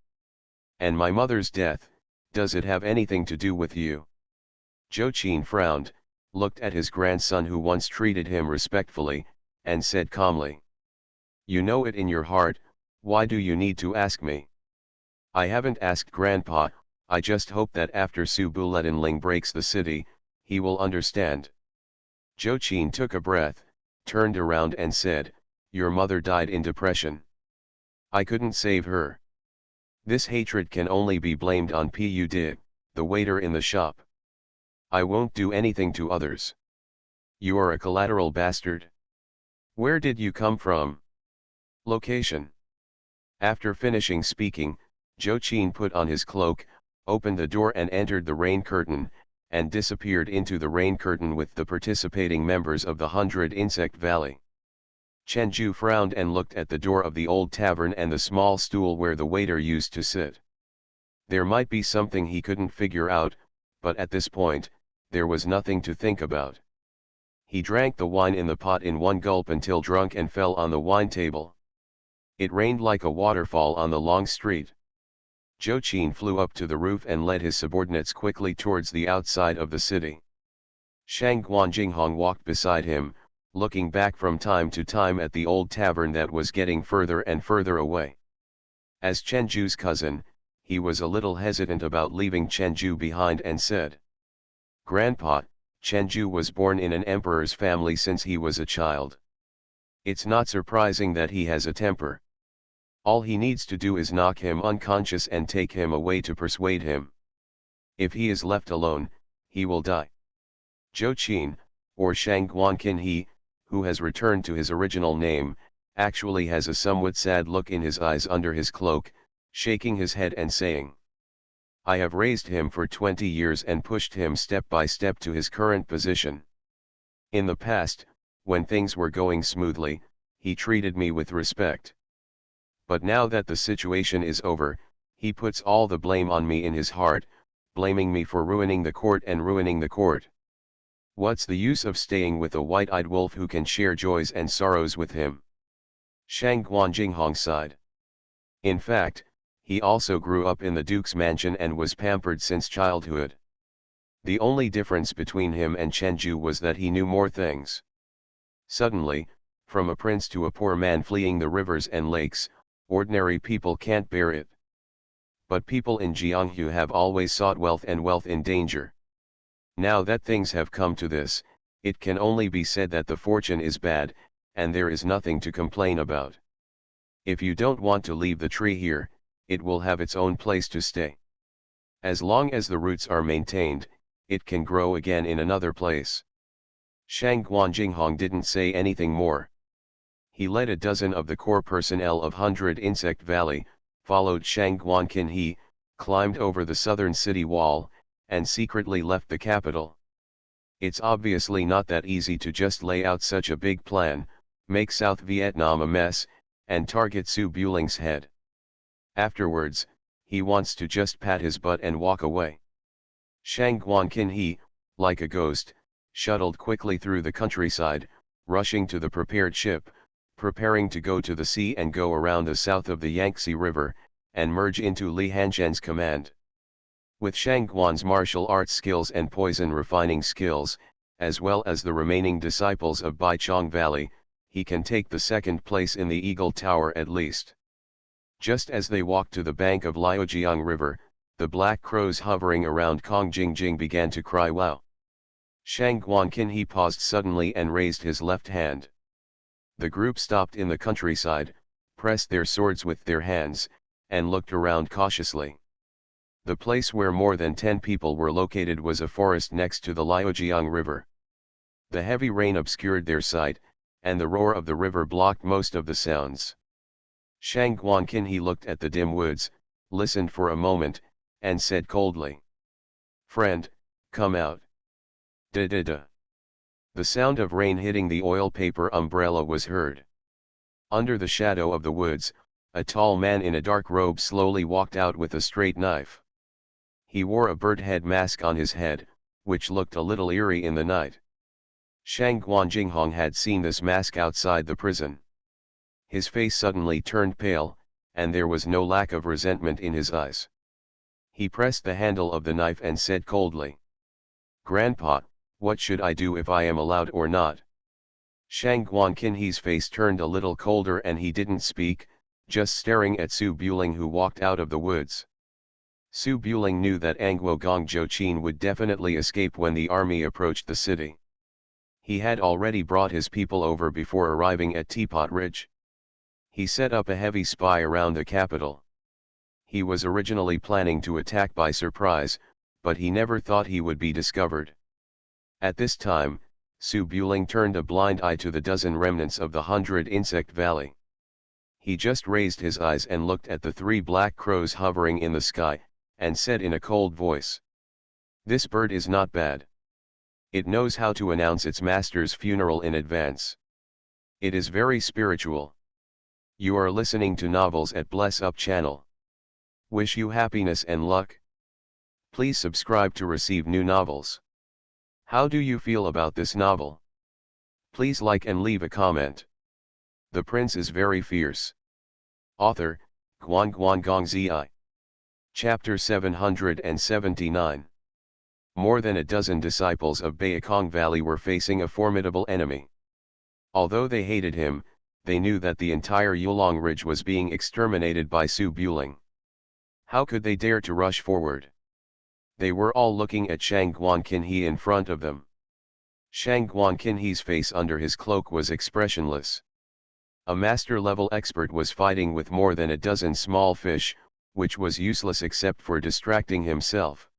And my mother's death, does it have anything to do with you?" Jochin frowned, looked at his grandson who once treated him respectfully, and said calmly, "You know it in your heart, why do you need to ask me?" "I haven't asked Grandpa, I just hope that after Su Buletinling breaks the city, he will understand." Jochin took a breath, turned around and said, "Your mother died in depression. I couldn't save her. This hatred can only be blamed on Pu Di, the waiter in the shop. I won't do anything to others. You are a collateral bastard. Where did you come from? Location." After finishing speaking, Jochin put on his cloak, opened the door and entered the rain curtain, and disappeared into the rain curtain with the participating members of the 100 Insect Valley. Chenju frowned and looked at the door of the old tavern and the small stool where the waiter used to sit. There might be something he couldn't figure out, but at this point, there was nothing to think about. He drank the wine in the pot in one gulp until drunk and fell on the wine table. It rained like a waterfall on the long street. Jochin flew up to the roof and led his subordinates quickly towards the outside of the city. Shang Guanjinghong walked beside him, looking back from time to time at the old tavern that was getting further and further away. As Chenju's cousin, he was a little hesitant about leaving Chenju behind and said, "Grandpa, Chenju was born in an emperor's family since he was a child. It's not surprising that he has a temper. All he needs to do is knock him unconscious and take him away to persuade him. If he is left alone, he will die." Jochin, or Shang Guanqin, who has returned to his original name, actually has a somewhat sad look in his eyes under his cloak, shaking his head and saying, "I have raised him for 20 years and pushed him step by step to his current position. In the past, when things were going smoothly, he treated me with respect. But now that the situation is over, he puts all the blame on me in his heart, blaming me for ruining the court and ruining the court. What's the use of staying with a white-eyed wolf who can share joys and sorrows with him? Shang Guanjinghong sighed. In fact, he also grew up in the Duke's mansion and was pampered since childhood. The only difference between him and Chenju was that he knew more things. Suddenly, from a prince to a poor man fleeing the rivers and lakes, ordinary people can't bear it. But people in Jianghu have always sought wealth and wealth in danger. Now that things have come to this, it can only be said that the fortune is bad, and there is nothing to complain about. If you don't want to leave the tree here, it will have its own place to stay. As long as the roots are maintained, it can grow again in another place. Shang Guanjinghong didn't say anything more. He led a dozen of the core personnel of 100 Insect Valley, followed Shang Guanqinhe, climbed over the southern city wall, and secretly left the capital. It's obviously not that easy to just lay out such a big plan, make South Vietnam a mess, and target Su Buling's head. Afterwards, he wants to just pat his butt and walk away. Shang Guanqinhe, like a ghost, shuttled quickly through the countryside, rushing to the prepared ship, preparing to go to the sea and go around the south of the Yangtze River, and merge into Li Hanzhen's command. With Shang Guan's martial arts skills and poison refining skills, as well as the remaining disciples of Baichong Valley, he can take the second place in the Eagle Tower at least. Just as they walked to the bank of Liujiang River, the black crows hovering around Kong Jingjing began to cry wow. Shang Guanqinhe paused suddenly and raised his left hand. The group stopped in the countryside, pressed their swords with their hands, and looked around cautiously. The place where more than 10 people were located was a forest next to the Liujiang River. The heavy rain obscured their sight, and the roar of the river blocked most of the sounds. Shang Guanqinhe looked at the dim woods, listened for a moment, and said coldly, "Friend, come out." Da-da-da. The sound of rain hitting the oil paper umbrella was heard. Under the shadow of the woods, a tall man in a dark robe slowly walked out with a straight knife. He wore a bird head mask on his head, which looked a little eerie in the night. Shang Guanjinghong had seen this mask outside the prison. His face suddenly turned pale, and there was no lack of resentment in his eyes. He pressed the handle of the knife and said coldly, "Grandpa, what should I do if I am allowed or not?" Shang Guanqinhe's face turned a little colder and he didn't speak, just staring at Su Buling who walked out of the woods. Su Buling knew that Angwo Gong Jochin would definitely escape when the army approached the city. He had already brought his people over before arriving at Teapot Ridge. He set up a heavy spy around the capital. He was originally planning to attack by surprise, but he never thought he would be discovered. At this time, Su Buling turned a blind eye to the dozen remnants of the 100 Insect Valley. He just raised his eyes and looked at the 3 black crows hovering in the sky, and said in a cold voice, "This bird is not bad. It knows how to announce its master's funeral in advance. It is very spiritual." You are listening to Novels at Bless Up channel. Wish you happiness and luck. Please subscribe to receive new novels. How do you feel about this novel? Please like and leave a comment. The Prince is very fierce. Author, Guan Guan Gong Zi. Chapter 779. More than a dozen disciples of Baikong Valley were facing a formidable enemy. Although they hated him, they knew that the entire Yulong Ridge was being exterminated by Su Buling. How could they dare to rush forward? They were all looking at Shang Guanqinhe in front of them. Shang Guanqinhe's face under his cloak was expressionless. A master-level expert was fighting with more than a dozen small fish, which was useless except for distracting himself.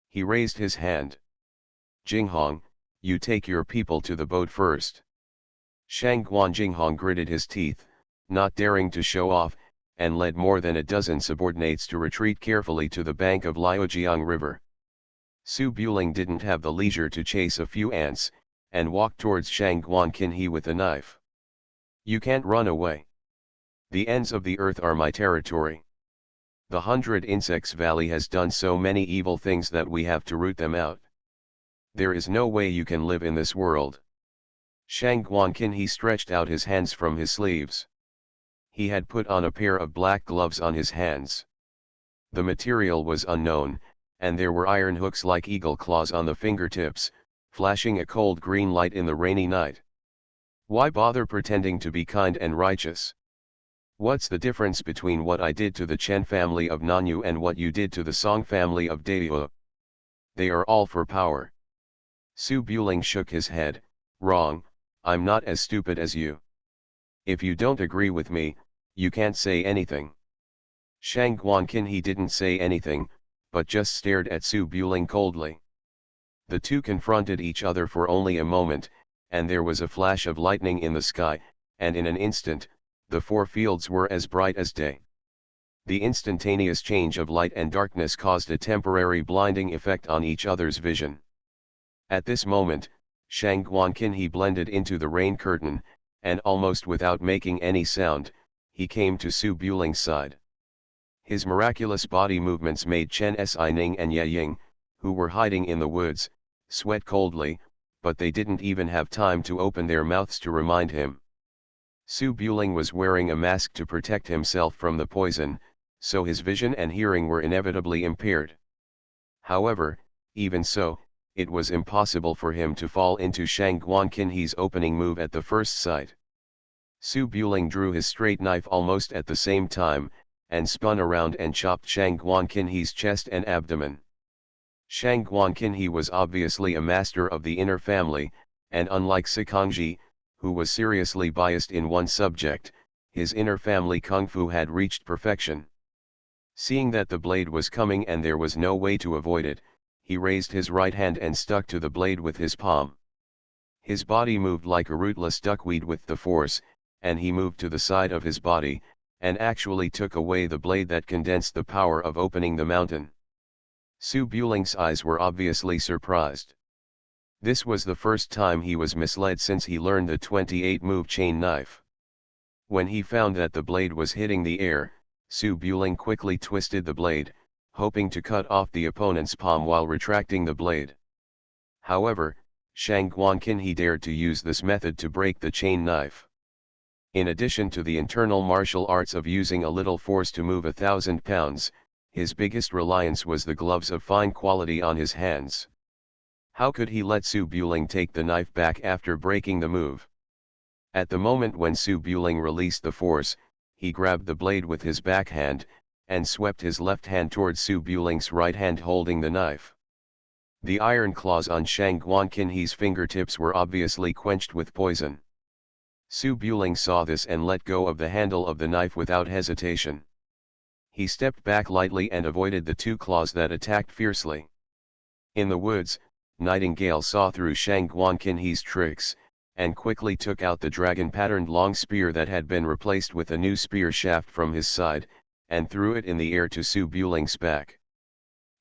He raised his hand. "Jinghong, you take your people to the boat first." Shang Guanjinghong gritted his teeth, not daring to show off, and led more than a dozen subordinates to retreat carefully to the bank of Liujiang River. Su Buling didn't have the leisure to chase a few ants, and walked towards Shang Guanqinhe with a knife. You can't run away. The ends of the earth are my territory. The 100 Insects Valley has done so many evil things that we have to root them out. There is no way you can live in this world. Shang Guanqin he stretched out his hands from his sleeves. He had put on a pair of black gloves on his hands. The material was unknown, and there were iron hooks like eagle claws on the fingertips, flashing a cold green light in the rainy night. Why bother pretending to be kind and righteous? What's the difference between what I did to the Chen family of Nanyu and what you did to the Song family of Dayu? They are all for power. Su Buling shook his head. Wrong, I'm not as stupid as you. If you don't agree with me, you can't say anything. Shang Guanqin he didn't say anything, but just stared at Su Buling coldly. The two confronted each other for only a moment, and there was a flash of lightning in the sky, and in an instant, the four fields were as bright as day. The instantaneous change of light and darkness caused a temporary blinding effect on each other's vision. At this moment, Shang Guanqin he blended into the rain curtain, and almost without making any sound, he came to Su Buling's side. His miraculous body movements made Chen Xining and Ye Ying, who were hiding in the woods, sweat coldly, but they didn't even have time to open their mouths to remind him. Su Buling was wearing a mask to protect himself from the poison, so his vision and hearing were inevitably impaired. However, even so, it was impossible for him to fall into Shang Guanqin he's opening move at the first sight. Su Buling drew his straight knife almost at the same time, and spun around and chopped Shang Guanqin he's chest and abdomen. Shang Guanqin he was obviously a master of the inner family, and unlike Sikongji, who was seriously biased in one subject, his inner family kung fu had reached perfection. Seeing that the blade was coming and there was no way to avoid it, he raised his right hand and stuck to the blade with his palm. His body moved like a rootless duckweed with the force, and he moved to the side of his body, and actually took away the blade that condensed the power of opening the mountain. Su Buling's eyes were obviously surprised. This was the first time he was misled since he learned the 28-move chain knife. When he found that the blade was hitting the air, Su Buling quickly twisted the blade, hoping to cut off the opponent's palm while retracting the blade. However, Shang Guanqin he dared to use this method to break the chain knife. In addition to the internal martial arts of using a little force to move 1,000 pounds, his biggest reliance was the gloves of fine quality on his hands. How could he let Su Buling take the knife back after breaking the move? At the moment when Su Buling released the force, he grabbed the blade with his backhand, and swept his left hand towards Su Buling's right hand holding the knife. The iron claws on Shang Guanqin he's fingertips were obviously quenched with poison. Su Buling saw this and let go of the handle of the knife without hesitation. He stepped back lightly and avoided the two claws that attacked fiercely. In the woods, Nightingale saw through Shang Guanqin he's tricks, and quickly took out the dragon-patterned long spear that had been replaced with a new spear shaft from his side, and threw it in the air to Su Buling's back.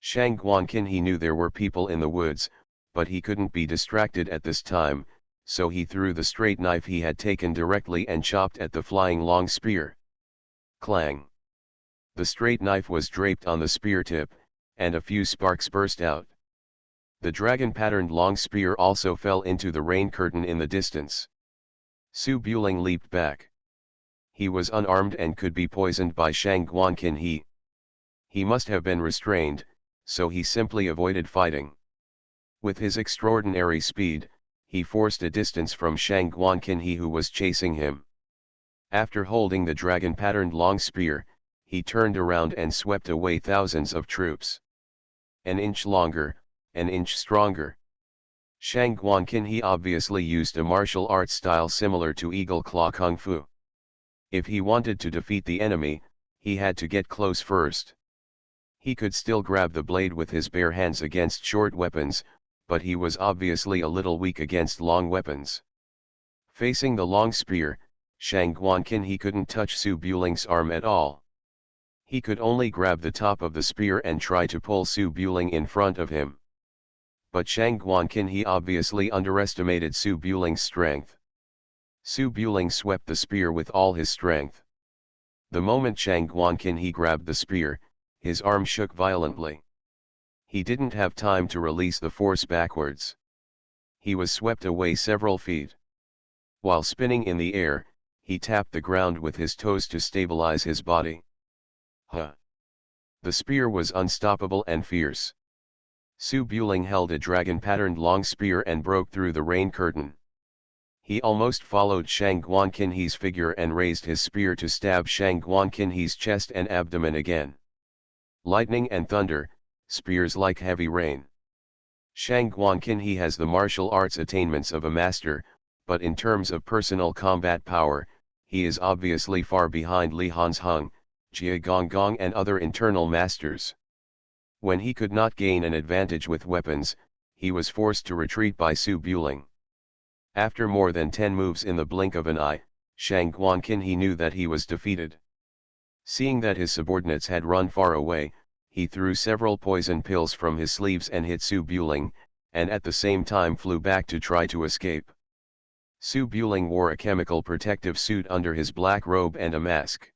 Shang Guanqin he knew there were people in the woods, but he couldn't be distracted at this time, so he threw the straight knife he had taken directly and chopped at the flying long spear. Clang! The straight knife was draped on the spear tip, and a few sparks burst out. The dragon-patterned long spear also fell into the rain curtain in the distance. Su Buling leaped back. He was unarmed and could be poisoned by Shang Guanqin he. He must have been restrained, so he simply avoided fighting. With his extraordinary speed, he forced a distance from Shang Guanqin he who was chasing him. After holding the dragon-patterned long spear, he turned around and swept away thousands of troops. An inch longer, an inch stronger. Shang Guanqin he obviously used a martial arts style similar to Eagle Claw Kung Fu. If he wanted to defeat the enemy, he had to get close first. He could still grab the blade with his bare hands against short weapons, but he was obviously a little weak against long weapons. Facing the long spear, Shang Guanqin he couldn't touch Su Buling's arm at all. He could only grab the top of the spear and try to pull Su Buling in front of him. But Shang Guanqin he obviously underestimated Su Buling's strength. Su Buling swept the spear with all his strength. The moment Shang Guanqin he grabbed the spear, his arm shook violently. He didn't have time to release the force backwards. He was swept away several feet. While spinning in the air, he tapped the ground with his toes to stabilize his body. Huh! The spear was unstoppable and fierce. Su Buling held a dragon-patterned long spear and broke through the rain curtain. He almost followed Shang Guanqinhe's figure and raised his spear to stab Shang Guanqinhe's chest and abdomen again. Lightning and thunder, spears like heavy rain. Shang Guanqinhe has the martial arts attainments of a master, but in terms of personal combat power, he is obviously far behind Li Hanzhong, Jia Gonggong and other internal masters. When he could not gain an advantage with weapons, he was forced to retreat by Su Buling. After more than 10 moves in the blink of an eye, Shang Guanqinhe knew that he was defeated. Seeing that his subordinates had run far away, he threw several poison pills from his sleeves and hit Su Buling, and at the same time flew back to try to escape. Su Buling wore a chemical protective suit under his black robe and a mask.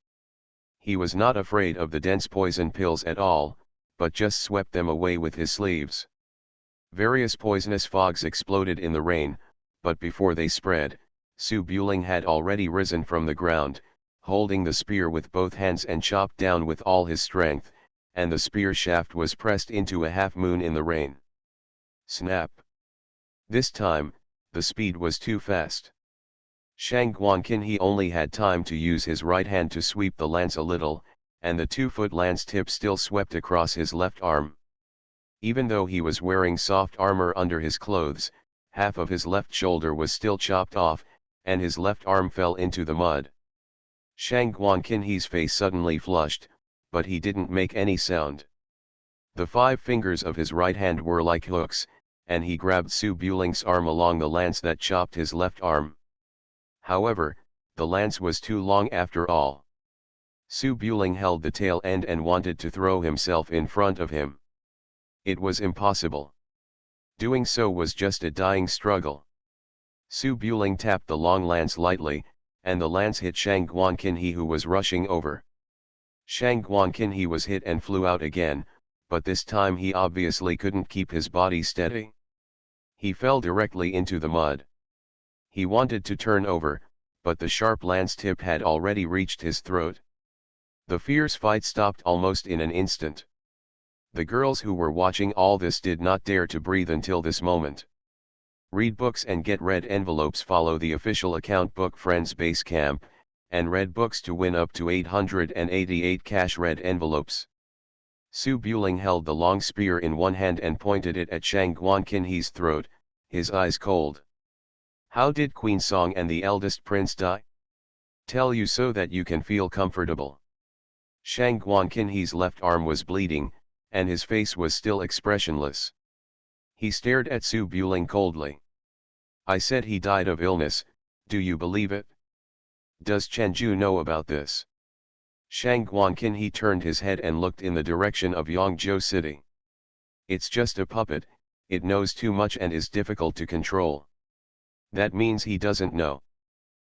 He was not afraid of the dense poison pills at all, but just swept them away with his sleeves. Various poisonous fogs exploded in the rain, but before they spread, Su Buling had already risen from the ground, holding the spear with both hands and chopped down with all his strength, and the spear shaft was pressed into a half-moon in the rain. Snap! This time, the speed was too fast. Shang Guanqinhe only had time to use his right hand to sweep the lance a little, and the 2-foot lance tip still swept across his left arm. Even though he was wearing soft armor under his clothes, half of his left shoulder was still chopped off, and his left arm fell into the mud. Shang Guanqinhe's face suddenly flushed, but he didn't make any sound. The 5 fingers of his right hand were like hooks, and he grabbed Su Buling's arm along the lance that chopped his left arm. However, the lance was too long after all. Su Buling held the tail end and wanted to throw himself in front of him. It was impossible. Doing so was just a dying struggle. Su Buling tapped the long lance lightly, and the lance hit Shang Guanqinhe who was rushing over. Shang Guanqinhe was hit and flew out again, but this time he obviously couldn't keep his body steady. He fell directly into the mud. He wanted to turn over, but the sharp lance tip had already reached his throat. The fierce fight stopped almost in an instant. The girls who were watching all this did not dare to breathe until this moment. Read books and get red envelopes. Follow the official account Book Friends Base Camp, and read books to win up to 888 cash red envelopes. Su Buling held the long spear in one hand and pointed it at Shang Guanqinhe's throat, his eyes cold. How did Queen Song and the eldest prince die? Tell you so that you can feel comfortable. Shang Guanqinhe's left arm was bleeding, and his face was still expressionless. He stared at Su Buling coldly. I said he died of illness, do you believe it? Does Chenju know about this? Shang Guanqinhe turned his head and looked in the direction of Yangzhou City. It's just a puppet, it knows too much and is difficult to control. That means he doesn't know.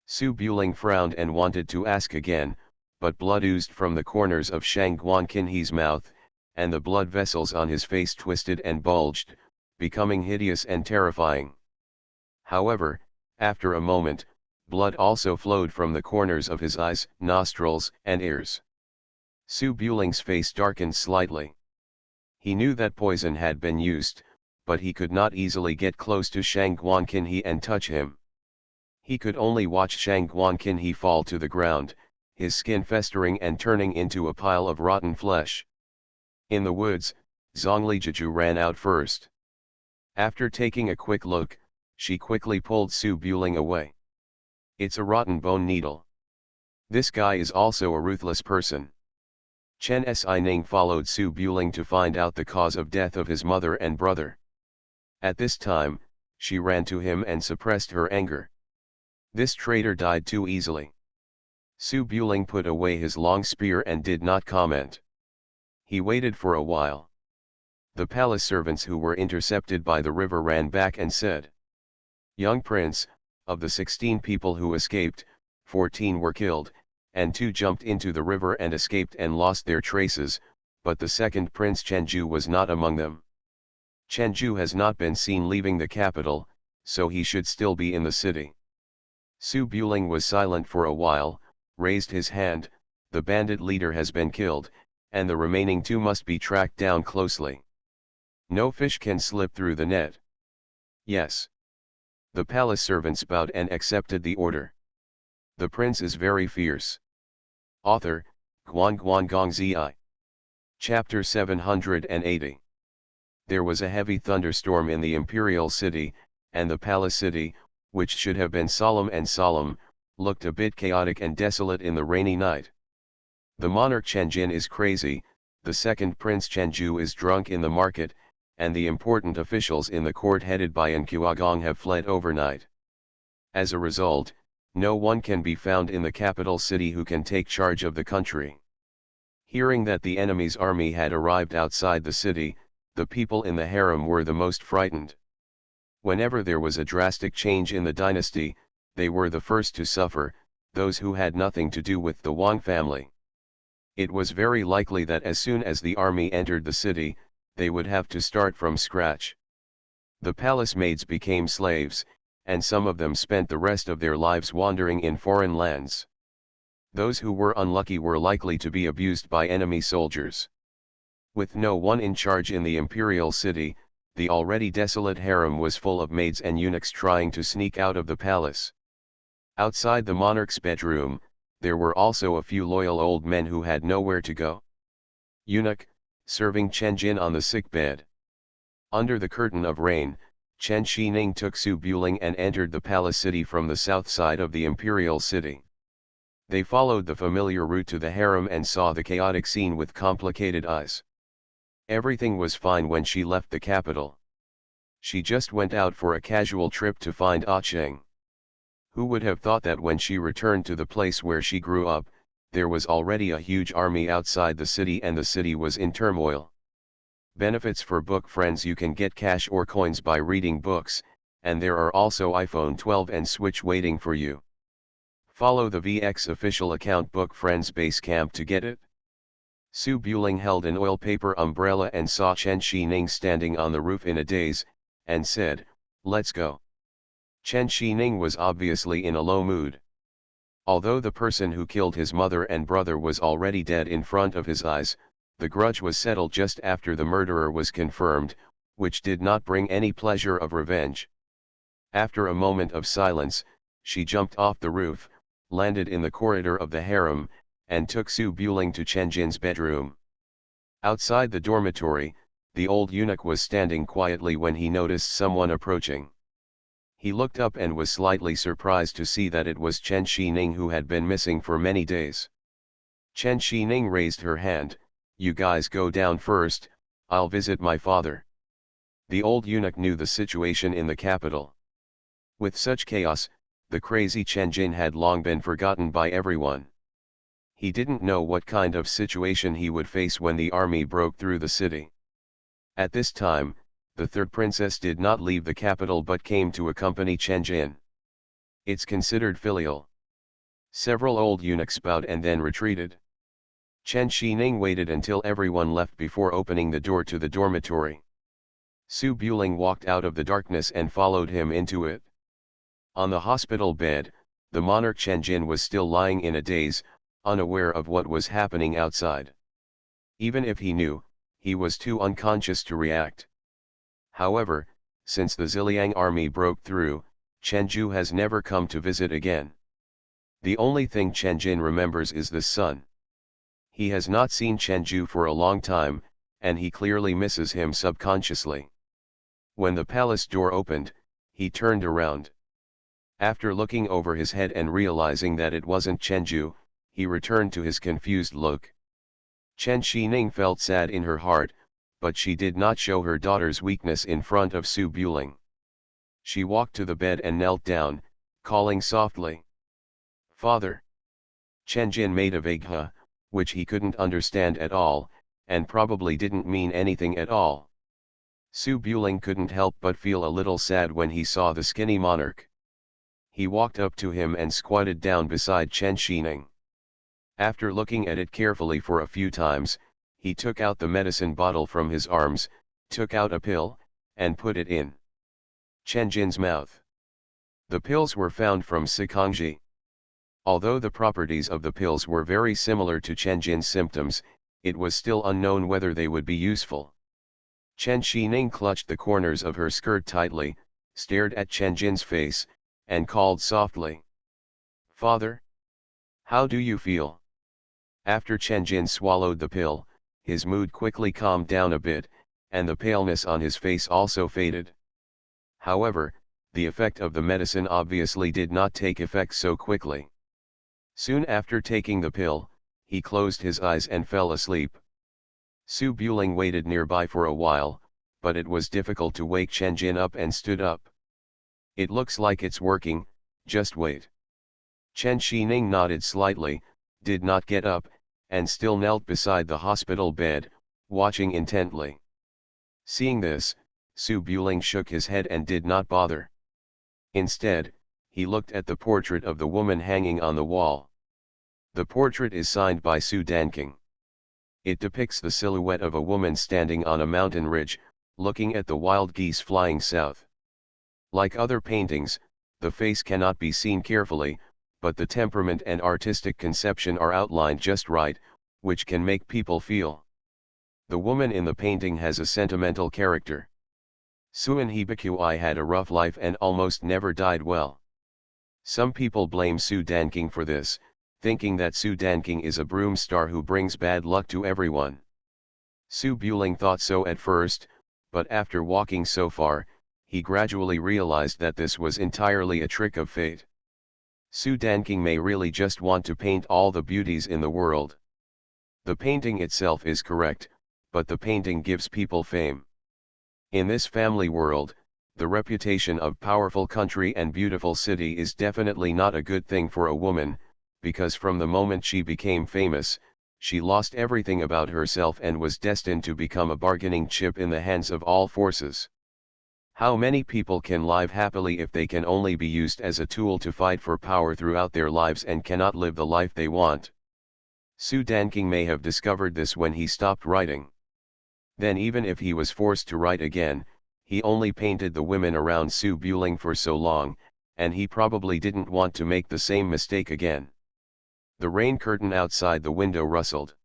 Su Buling frowned and wanted to ask again, but blood oozed from the corners of Shang Guanqinhe's mouth, and the blood vessels on his face twisted and bulged, becoming hideous and terrifying. However, after a moment, blood also flowed from the corners of his eyes, nostrils, and ears. Su Buling's face darkened slightly. He knew that poison had been used, but he could not easily get close to Shang Guanqinhe and touch him. He could only watch Shang Guanqinhe fall to the ground, his skin festering and turning into a pile of rotten flesh. In the woods, Zhonglijiju ran out first. After taking a quick look, she quickly pulled Su Buling away. It's a rotten bone needle. This guy is also a ruthless person. Chen Sining followed Su Buling to find out the cause of death of his mother and brother. At this time, she ran to him and suppressed her anger. This traitor died too easily. Su Buling put away his long spear and did not comment. He waited for a while. The palace servants who were intercepted by the river ran back and said, "Young prince, Of the 16 people who escaped, 14 were killed, and 2 jumped into the river and escaped and lost their traces, but the second Prince Chenju was not among them. Chenju has not been seen leaving the capital, so he should still be in the city. Su Buling was silent for a while, raised his hand. The bandit leader has been killed, and the remaining 2 must be tracked down closely. No fish can slip through the net. Yes. The palace servants bowed and accepted the order. The prince is very fierce. Author, Guan Guan Gong Zi. Chapter 780. There was a heavy thunderstorm in the imperial city, and the palace city, which should have been solemn, looked a bit chaotic and desolate in the rainy night. The monarch Chenjin is crazy, the second prince Chenju is drunk in the market, and the important officials in the court headed by Nquagong have fled overnight. As a result, no one can be found in the capital city who can take charge of the country. Hearing that the enemy's army had arrived outside the city, the people in the harem were the most frightened. Whenever there was a drastic change in the dynasty, they were the first to suffer, those who had nothing to do with the Wang family. It was very likely that as soon as the army entered the city, they would have to start from scratch. The palace maids became slaves, and some of them spent the rest of their lives wandering in foreign lands. Those who were unlucky were likely to be abused by enemy soldiers. With no one in charge in the imperial city, the already desolate harem was full of maids and eunuchs trying to sneak out of the palace. Outside the monarch's bedroom, there were also a few loyal old men who had nowhere to go. Eunuch, serving Chenjin on the sick bed. Under the curtain of rain, Chen Shining took Su Buling and entered the palace city from the south side of the imperial city. They followed the familiar route to the harem and saw the chaotic scene with complicated eyes. Everything was fine when she left the capital. She just went out for a casual trip to find Ah Cheng. Who would have thought that when she returned to the place where she grew up, there was already a huge army outside the city and the city was in turmoil. Benefits for book friends: you can get cash or coins by reading books, and there are also iPhone 12 and Switch waiting for you. Follow the VX official account Book Friends Basecamp to get it. Su Buling held an oil paper umbrella and saw Chen Shining standing on the roof in a daze, and said, "Let's go." Chen Shining was obviously in a low mood. Although the person who killed his mother and brother was already dead in front of his eyes, the grudge was settled just after the murderer was confirmed, which did not bring any pleasure of revenge. After a moment of silence, she jumped off the roof, landed in the corridor of the harem, and took Su Buling to Chenjin's bedroom. Outside the dormitory, the old eunuch was standing quietly when he noticed someone approaching. He looked up and was slightly surprised to see that it was Chen Shining, who had been missing for many days. Chen Shining raised her hand. "You guys go down first, I'll visit my father." The old eunuch knew the situation in the capital. With such chaos, the crazy Chenjin had long been forgotten by everyone. He didn't know what kind of situation he would face when the army broke through the city. At this time, the third princess did not leave the capital but came to accompany Chenjin. It's considered filial. Several old eunuchs bowed and then retreated. Chen Shining waited until everyone left before opening the door to the dormitory. Su Buling walked out of the darkness and followed him into it. On the hospital bed, the monarch Chenjin was still lying in a daze, unaware of what was happening outside. Even if he knew, he was too unconscious to react. However, since the Ziliang army broke through, Chenju has never come to visit again. The only thing Chenjin remembers is the sun. He has not seen Chenju for a long time, and he clearly misses him subconsciously. When the palace door opened, he turned around. After looking over his head and realizing that it wasn't Chenju, he returned to his confused look. Chen Shining felt sad in her heart, but she did not show her daughter's weakness in front of Su Buling. She walked to the bed and knelt down, calling softly, "Father." Chenjin made a vague huh, which he couldn't understand at all, and probably didn't mean anything at all. Su Buling couldn't help but feel a little sad when he saw the skinny monarch. He walked up to him and squatted down beside Chen Xining. After looking at it carefully for a few times, he took out the medicine bottle from his arms, took out a pill, and put it in Chen Jin's mouth. The pills were found from Sikongji. Although the properties of the pills were very similar to Chen Jin's symptoms, it was still unknown whether they would be useful. Chen Xining clutched the corners of her skirt tightly, stared at Chen Jin's face, and called softly, "Father? How do you feel?" After Chen Jin swallowed the pill, his mood quickly calmed down a bit, and the paleness on his face also faded. However, the effect of the medicine obviously did not take effect so quickly. Soon after taking the pill, he closed his eyes and fell asleep. Su Buling waited nearby for a while, but it was difficult to wake Chen Jin up and stood up. "It looks like it's working, just wait." Chen Xining nodded slightly, did not get up, and still knelt beside the hospital bed, watching intently. Seeing this, Su Buling shook his head and did not bother. Instead, he looked at the portrait of the woman hanging on the wall. The portrait is signed by Su Danking. It depicts the silhouette of a woman standing on a mountain ridge, looking at the wild geese flying south. Like other paintings, the face cannot be seen carefully, but the temperament and artistic conception are outlined just right, which can make people feel. The woman in the painting has a sentimental character. Suan Hibikui had a rough life and almost never died well. Some people blame Su Danking for this, thinking that Su Danking is a broom star who brings bad luck to everyone. Su Buling thought so at first, but after walking so far, he gradually realized that this was entirely a trick of fate. Su Danking may really just want to paint all the beauties in the world. The painting itself is correct, but the painting gives people fame. In this family world, the reputation of powerful country and beautiful city is definitely not a good thing for a woman, because from the moment she became famous, she lost everything about herself and was destined to become a bargaining chip in the hands of all forces. How many people can live happily if they can only be used as a tool to fight for power throughout their lives and cannot live the life they want? Su Danking may have discovered this when he stopped writing. Then even if he was forced to write again, he only painted the women around Su Buling for so long, and he probably didn't want to make the same mistake again. The rain curtain outside the window rustled.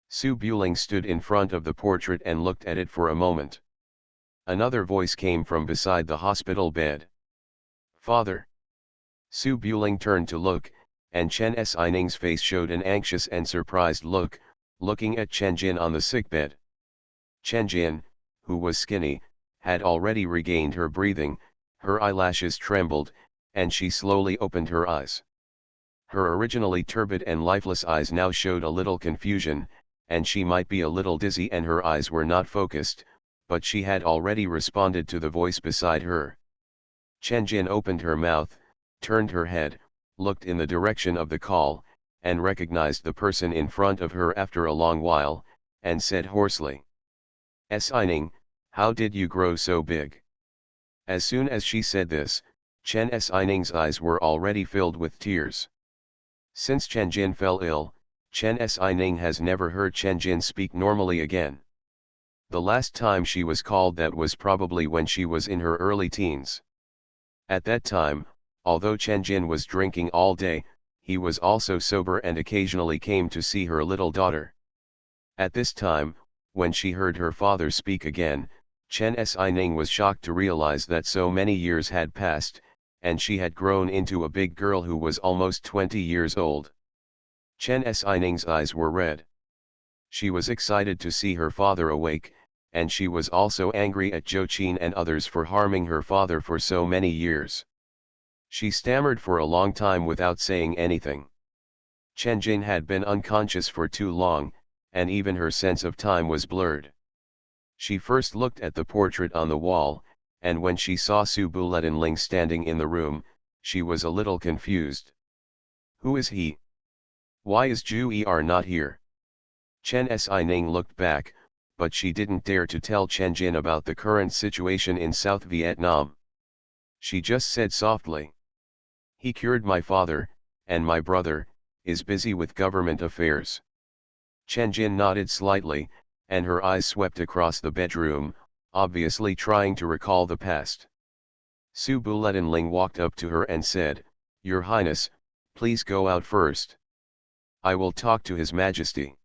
Su Buling stood in front of the portrait and looked at it for a moment. Another voice came from beside the hospital bed. "Father." Su Buling turned to look, and Chen Xining's face showed an anxious and surprised look, looking at Chen Jin on the sickbed. Chen Jin, who was skinny, had already regained her breathing, her eyelashes trembled, and she slowly opened her eyes. Her originally turbid and lifeless eyes now showed a little confusion, and she might be a little dizzy and her eyes were not focused, but she had already responded to the voice beside her. Chen Jin opened her mouth, turned her head, looked in the direction of the call, and recognized the person in front of her after a long while, and said hoarsely, "Xining, how did you grow so big?" As soon as she said this, Chen Xining's eyes were already filled with tears. Since Chen Jin fell ill, Chen Xining has never heard Chen Jin speak normally again. The last time she was called that was probably when she was in her early teens. At that time, although Chen Jin was drinking all day, he was also sober and occasionally came to see her little daughter. At this time, when she heard her father speak again, Chen Xining was shocked to realize that so many years had passed, and she had grown into a big girl who was almost 20 years old. Chen Xining's eyes were red. She was excited to see her father awake, and she was also angry at Zhou Qin and others for harming her father for so many years. She stammered for a long time without saying anything. Chen Jin had been unconscious for too long, and even her sense of time was blurred. She first looked at the portrait on the wall, and when she saw Su Buletinling standing in the room, she was a little confused. Who is he? Why is Zhu Er not here? Chen Xining looked back, but she didn't dare to tell Chen Jin about the current situation in South Vietnam. She just said softly, He cured my father, and my brother, is busy with government affairs. Chen Jin nodded slightly, and her eyes swept across the bedroom, obviously trying to recall the past. Su Buletinling walked up to her and said, "Your Highness, please go out first. I will talk to His Majesty."